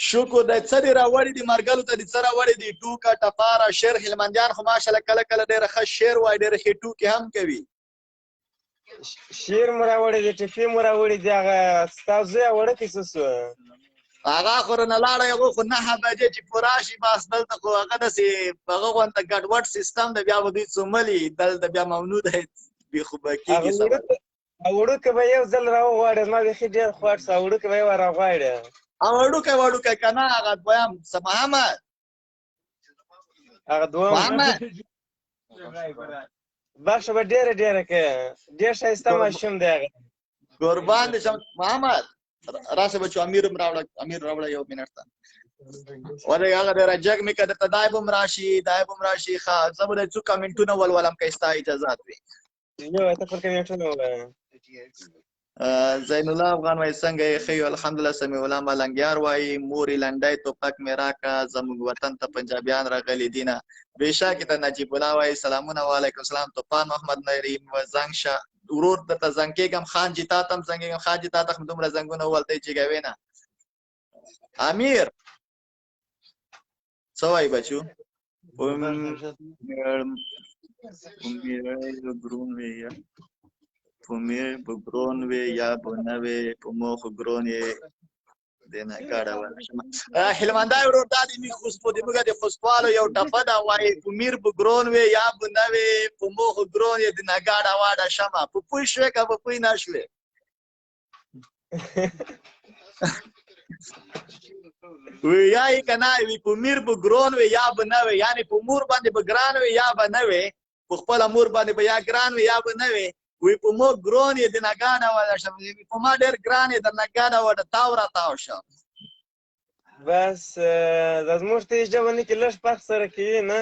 شکر دی څه دې راوړي دي مرګلو ته دې څه راوړي دي ټوکه ټپاره شعر هلمندیان خو ماشاءالله کله کله ډېره ښه شعر وایي ډېرې ښې ټوکې هم کوي شعر مو راوړی دی ټپې مو راوړي دي هغه ستا زوی وړکی څه سو هغه خو رانه لاړی هغه خو 9 بجې چې پوره شي بس دلته خو هغه داسې هغه غونته ګډوډ سیستم دی بیا به دوی څوملي دلته بیا ممنوع دی بې خوبه کېږي وړوکی به یو ځل راوغواړې زما بیخي ډېر خوښ سه وړوکی به یې راغواړې وړوکی که نه هغه دویم څه محمد هغه دویم بخشه به ډېره ډېره که ډېر ښایسته ماشوم دی هغه قربان دې شم محمد راشه بچو امیر راوړه یو منټ ته ولې هغه ډېره جګ مې که درته دای به م راشي ښه زه به د څو کمنټونه ولولم که ستا اجازات وي یو ته پر کمنټونه ووایه زین الله افغان وایي څنګه یې ښه یو الحمدلله سمیع الله ملنګیار وایي مورې لنډی توپک مې راکړه زموږ وطن ته پنجابیان راغلي دي نه بېشکې ته نجیب الله وایي سلامونه وعلیکم السلام طوفان محمد نریم زنګ شه ورور درته زنګ کېږم خان جي تا ته هم زنګ کېږم خان جي تا ته هم دومره زنګونه وویل ته یې جګوې نه امیر څه وایي بچو پومیر بګرون وې یا به نه وې په موخو ګرون یې دې نه ګاډه ورشمه هلمندی ورور دا د موږ د خوستوالو یو ټپه ده وایي پومیر بګرون وې یا به نه وې په موخو ګرون یې د نه ګاډه واډه شمه په پوه شوې که په پوه نه شوې وی یا یې که نه وي په میر به ګرون وي یا به نه وي، یعنې په مور باندې به ګران وي یا به نه وي، په خپله مور باندې به یا ګران وي یا به نه وي. وی په مو ګرون یې د نګانه وده شم، په ما ډېر ګران یې د نګانه وده تاو را تاو شم. بس دا زموږ ته یې ژبه نه کې لږ فرق سره کوي نه؟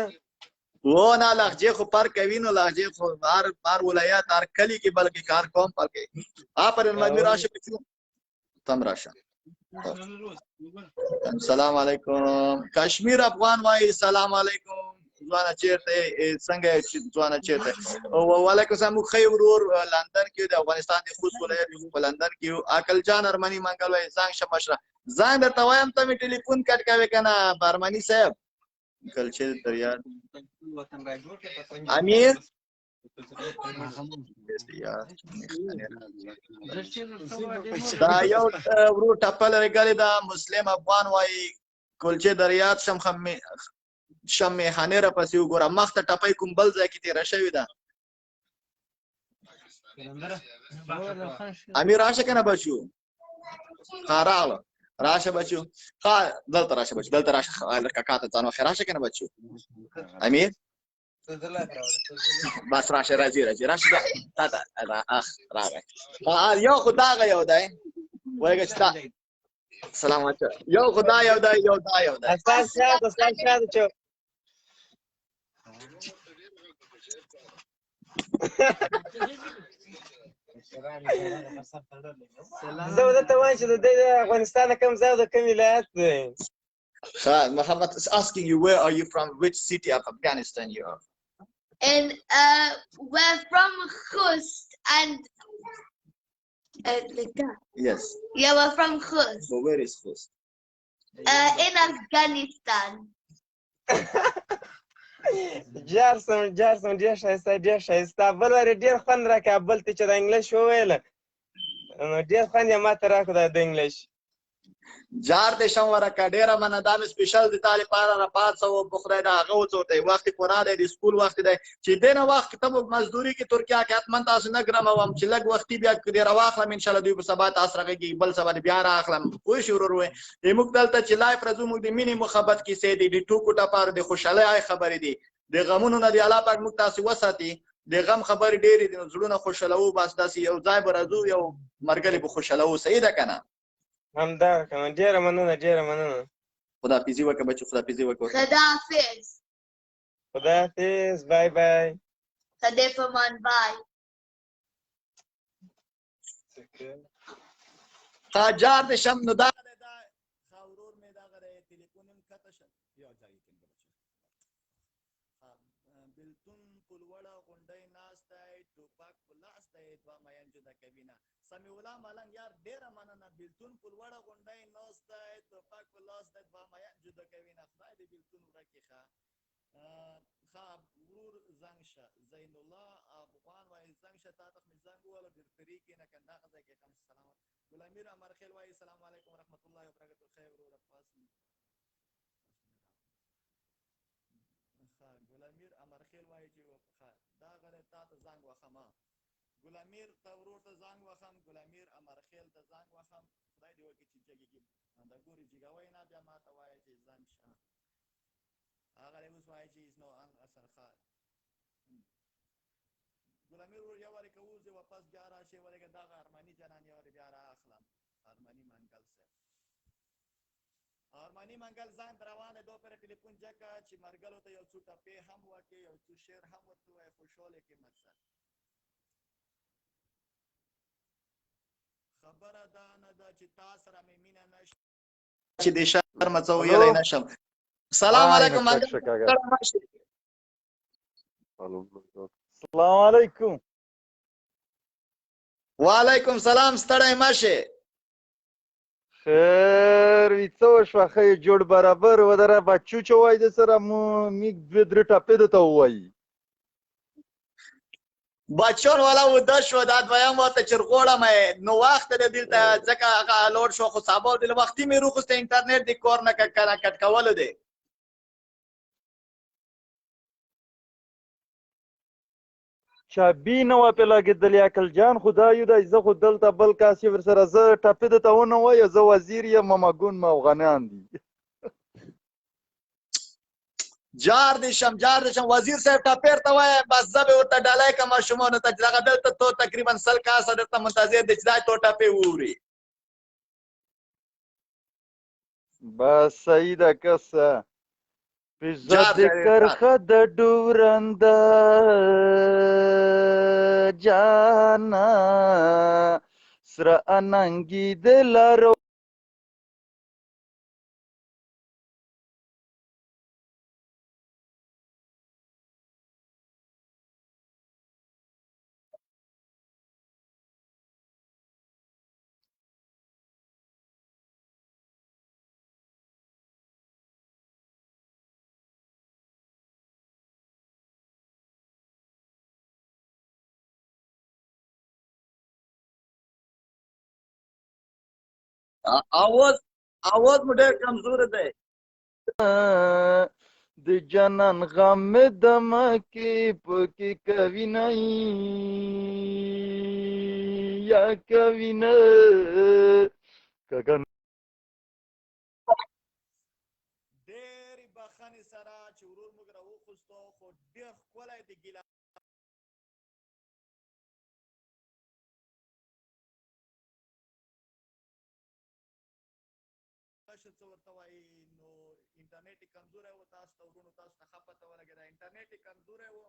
و نه لهجې خو فرق کوي نو لهجې خو هر ولایت هر کلي کې بلکې کار قوم فرق کوي. آفرین مدیر راشه بچو تم راشه. السلام علیکم. کشمیر افغان وایي سلام علیکم. ځوانه چیرته څنګه ځوانه چیرته؟ وعلیکم السلام. موږ ښه ورور لندن کې د افغانستان د خوست ولایت په لندن کې یو. عقل جان ارمني منګل وایي زنګ شه مشره. زنګ درته وایم ته مې ټلیفون کټ کوې که نه ارمني صاحب؟ کلچې دریاد امیر دا یو ورور ټپل رګلې دا مسلم افغان وایي کلچې دریاد شم میخانې را پسې وګوره مخ ته ټپۍ کوم بل ځای کې تېره شوې ده. امیر راشه که نه بچو؟ ها راغله راشه بچو. ها دلته راشه بچو دلته راشه کاکا ته ځان وښیه راشه که نه بچو؟ امیر بس راشه راځي راشه راغی. یو خو دغه یو دی وایي چې سلام علیکم. یو خو دا یو دی یو دا یو دی. زه ورته وایم چې د دې د افغانستان کوم ځای او د کوم ولایت دی؟ Muhammad is asking you where are you from, which city of Afghanistan you are? And we're from Khust and like that. Yes. Yeah, we're from Khust. So where is Khust? In Afghanistan. جارسم ډېر ښایسته بل وارې ډېر خوند راکړه بل ته چې د انګلیش وویله نو ډېر خوند یې ماته راکړو د انګلیش. جار دې شم ورکه ډېره مننه. دا مې سپیشل د تا لپاره راپاڅوم په خدای د هغه وڅوتی وخت پوره دی د سکول وخت دی چې دې نه وخت ته مو مزدوري کې ترکیه کې حتما تاسو نه ګرموم چې لږ وختي بیا دې راواخلم انشاءالله دوی په سبا تاسو راغږي بل سبا دې بیا رااخلم پوه شې ورور وې. موږ دلته چې لایف راځو موږ د مینې محبت کیسې دي د ټوکو ټپار د خوشحالۍ خبرې دي د غمونو نه دې الله پاک موږ تاسو وساتي. د غم خبرې ډېرې دي نو زړونه خوشحالوو بس داسې یو ځای به راځو یو ملګري به خوشحالوو. صحیح ده که نه؟ همدا کنه ډېره مننه ډېره مننه. خداحافظي وکړه بچو خداحافظي وکړه. خداحافظ. خداحافظ بای بای. خدای پامان بای. ها جار دې شم نو دا ورور مې دغه دی تلیفون هم کته شه یو ځای کې بلتون په لوړه غونډۍ ناست دی ټوپک په لاس دی دوه میین جدا کوي نه. سمیع الله ملنګ یار ډېره مننه. بلتون په لوړه غونډۍ ناست دی ټوپک په لاس دی دوه میین جدا کوي نه. خدای دې بلتون ورکړي ښه ورور زنګ شه. زین الله افغان وایي زنګ شه تا ته مې زنګ ووهله بېرتري کې نه که دغه ځای کې هم سلام. ګلامیر امرخیل وایي السلام علیکم ورحمت الله وبرکاته. خیر وروره ګلامیر امرخیل وایي چې دغه دی تا ته زنګ وخم. ګلامیر ته ورور ته زنګ وخم ګلامیر امرخیل ته زنګ وخم. خدای دې وکړي چې جګېږي دا ګورې جګوی نه بیا ما ته وایي چې زنګ شه. هغه دی اوس وایي چې نو اثر ښه ګلامیر ورور یو وارې که ووځې واپس بیا راشې ولکه دغه ارمني جنان یو وارې بیا رااخلم. ارمني منګل صاحب ارمني منګل ځان روانه دو پر ټلیفون جګه چې مرګلو ته یو څو ټپې هم وکړي یو څو شعر هم ورته ووایي خوشحاله کې مقصد خبره دا نه ده چې تا سره مې مینه نشته چې د شرم څه ویلی نشم. سلام علیکم السلام علیکم. وعلیکم سلام ستړی مه شې. خیر وي څه وشوه ښه یې جوړ برابر ودره بچو چې وایي د سره میږ دوې درې ټپې درته ووایي بچون والا وده شو دا دویم ورته چرغوړم نو وخت دی دلته ځکه هغه لوډ شو خو سبا د وختي مې روغسته انټرنیټ د کور نه کټ کولو دی. چابي نه وه پرې لګېدلې عقل جان خو دا یو دی زه خو دلته بل کاس یې ورسره زه ټپې درته ونه وایه زه وزیر یم ممګون موغنیان دي جار دې شم وزیر صاحب ټاپیر ته وایه بس زه به ورته ډالۍ کړم ماشومانو ته چې دغه دلته تو تقریبا 100 کاسه درته منتظر دی چې دا تو ټاپې ووري بس صحیح ده کسه پزه د کرخه د ډورنده جانا سره اننګي د لارو आवाज مو ډېر کمزوره دی د جنان غم دمه کې پکې کوي نه یا کوي نه کګن ډېرې بخښنې سره چې ورور موږ راوخوستو خو ډېر ښکلی د ګیله څه ورته وایي نو انټرنیټ یې کمزوری و تاسو ته ورونو تاسو ته ښه پته ولګېده انټرنیټ یې کمزوری و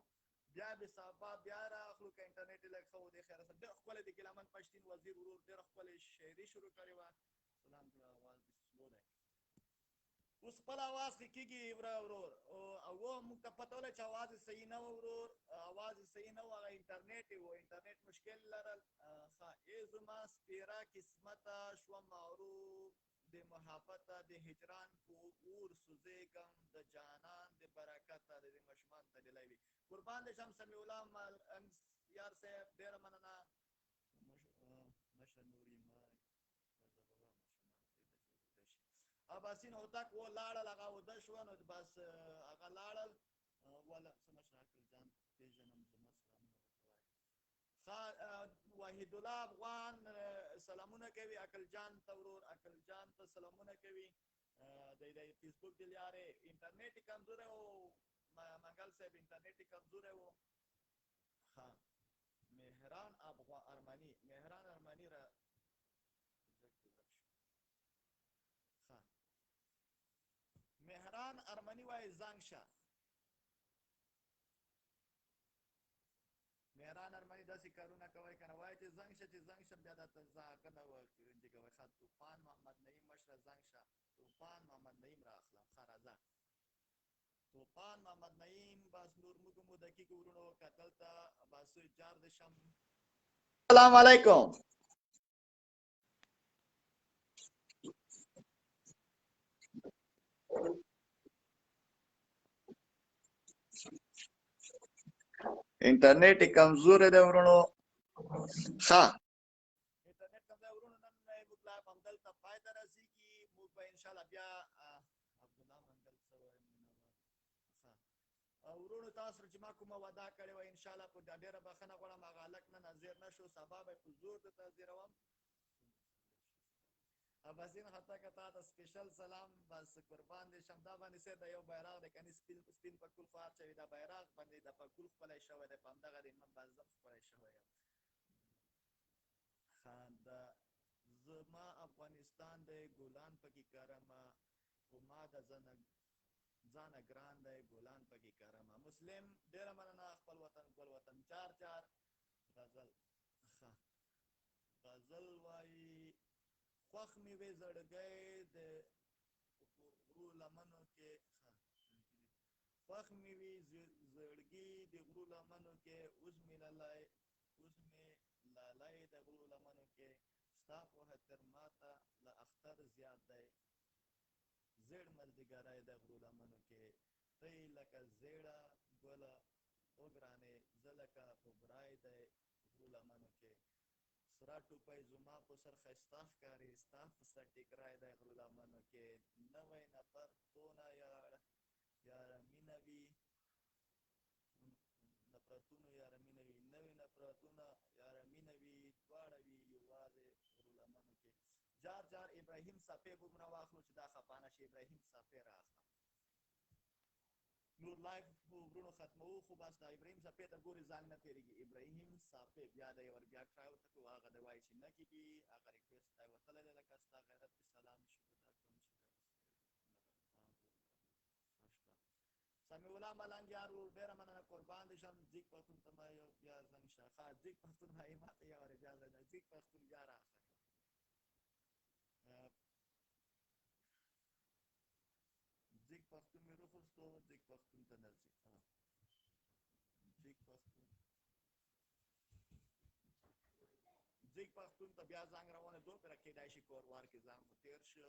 بیا به سبا بیا راخلو که انټرنیټ یې لږ ښه و دې خیره سره ډېر ښکلی د ګیلمن پښتین وزیر ورور ډېره ښکلې شاعري شروع کړې وه سلام کړه اواز دې سلو دی اوس خپل اواز ښه کېږي ورور او موږ ته پته وله چې اواز یې صحیح نه و ورور اواز یې صحیح نه و هغه انټرنیټ یې و انټرنیټ مشکل لرل ښه ای زما سپېره قسمته شوه معروف د محبته د هجران په اور سوځېږم د جانان د برکته د دې ماشومان ته ډیلی وي قربان دې شم سمیع الله یار صاحب ډېره مننه مشر نور ایمان اباسین هوتک و لاړل هغه وده شوه نو بس هغه لاړل وله څه مشر عقل جان پېژنم زما سلامونه وحید الله افغان سلامونه کوي عقل جان ته ورور عقل جان ته سلامونه کوي د فیسبوک د لارې انټرنیټ یې کمزوری و منګل صاحب انټرنیټ یې کمزوری و ښه مهران ارمني را مهران ارمني وایي زنګ شه مهران ارمني داسې کارونه کوي که نه وایي چې زنګ شه بیا درته زه نه ورنجې کوئ ښه طوفان محمد نعیم مشره زنګ شه طوفان محمد نعیم را اخلم ښه راځه طوفان محمد نعیم بس نور موږ مو دقیق ورونو کتل ته بس جار د شم السلام علیکم انټرنیټ یې کمزوری دی ورونو ښه انټرنیټ کمزوری ورونو نن موږ لا همدلته پای ته رسېږي موږ به انشاءالله بیا عبدالله منګل څه وایي ورونو تاسو چې ما کومه وعده کړې وه انشاءالله په ډېره بښنه غواړم هغه هلک نن حاضر نه شو سبا به یې په زور درته حاضروم اباسین خطا که تا ته سپیشل سلام بس قربان دې شم دا باندې سر د یو بیرغ دی کني سپین پکول خو هر چوي دا بیرغ باندې د پکول ښکلی شوی دی په همدغه د من باز زم ښکلی شوی یم دا زما افغانستان دی ګلان پکې کرمه خو ما د ځانه ګران دی ګلان پکې کرمه مسلم ډېره مننه خپل وطن ګل وطن چار غزل غزل وایي خوښ مې وې زړګی د غرو لمنو کې خوښ مې وې زړګي د غرو لمنو کې اوس مې لالی د غرو لمنو کې ستا پوهه تر ماته له اختر زیات دی زیړ مازدیګری د غرو لمنو کې ته یې لکه زیړه ګله وګرانې زه لکه خبرای دی غرو لمنو کې سره ټوپی زما په سر ښایسته ښکاري ستا په سر ټیکری دی غرو لمنو کې نوی نفر تونه یاره مینه وي نفرتونو یاره مینه وي جار ابراهیم صافی وګورو واخلو چې دا خپانه شي ابراهیم صافی راخله نور لایف ورونو ختمو خو بس دا ابراهیم صافی ته ګوري ځان نه تیریږي ابراهیم صافی بیا د یو بیا ټرای وکړو هغه د وای چې نه کیږي هغه ریکوست دی وتل لکه ستا غیرت په سلام شي دا کوم چې سمي الله ملنګیار ور ډیره مننه قربان دي شم ځیک پښتون ته ما یو بیا زنګ شاخه ځیک پښتون هاي ماته یو ور بیا زنګ ځیک پښتون بیا راخه ځیک پښتون مې روخستو ځیک پښتون ته نرځي ځیک پښتون ته بیا زنګ روانه دوه پر کېدای شي کور وار کې ځان تیر شو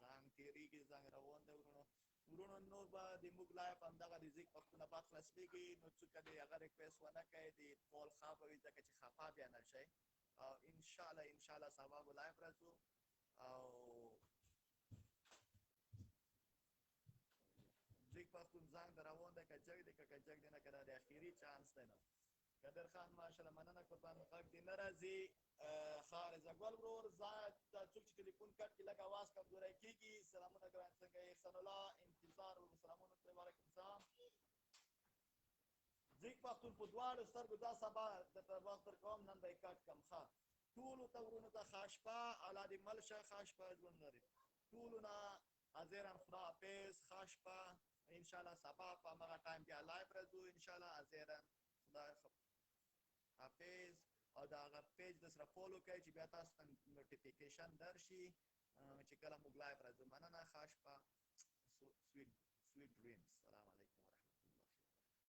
ځان تیریږي ځان روان دی ورونو نور به د موږ لایف همدغه د ځیک پښتونه بعد خلاصېږي نو څوک د هغه ریکویسټ ونه کوي د کال خفه وي ځکه چې خفه بیا نه شي او انشاءالله سبا به لایف راځو او ځیک پښتون ځان د روان دی که جګ دی که جګ دی نه که د اخري چانس دی نه قدر خان ماشاءالله مننه قربان غږ دې نه راځي خارزه ګل ورور ذات څوک چې ټلیفون کټ کې لږ اواز کمزوری کېږي سلامونه ګران څنګه یې احسان الله انتظار ورو سلامونه وعلیکم السلام ځیک پښتون په دواړو سترګو دا سبا درته وخت درکوم نن به یې کټ کم ښه ټولو ته ورونو ته ښه شپه الله دې مل شه ښه شپه ژوند لري ټولو نه حاضران خدا حافظ ښه شپه انشاءالله سبا په همغه ټایم بیا لایف راځو انشاءالله حاضران خدای حافظ او دا هغه پیج د سره فالو کوئ چې بیا تاسو ته نوټیفیکیشن درشي چې کله موږ لایف راځو مننه ښه شپه سویټ ډریمز سلام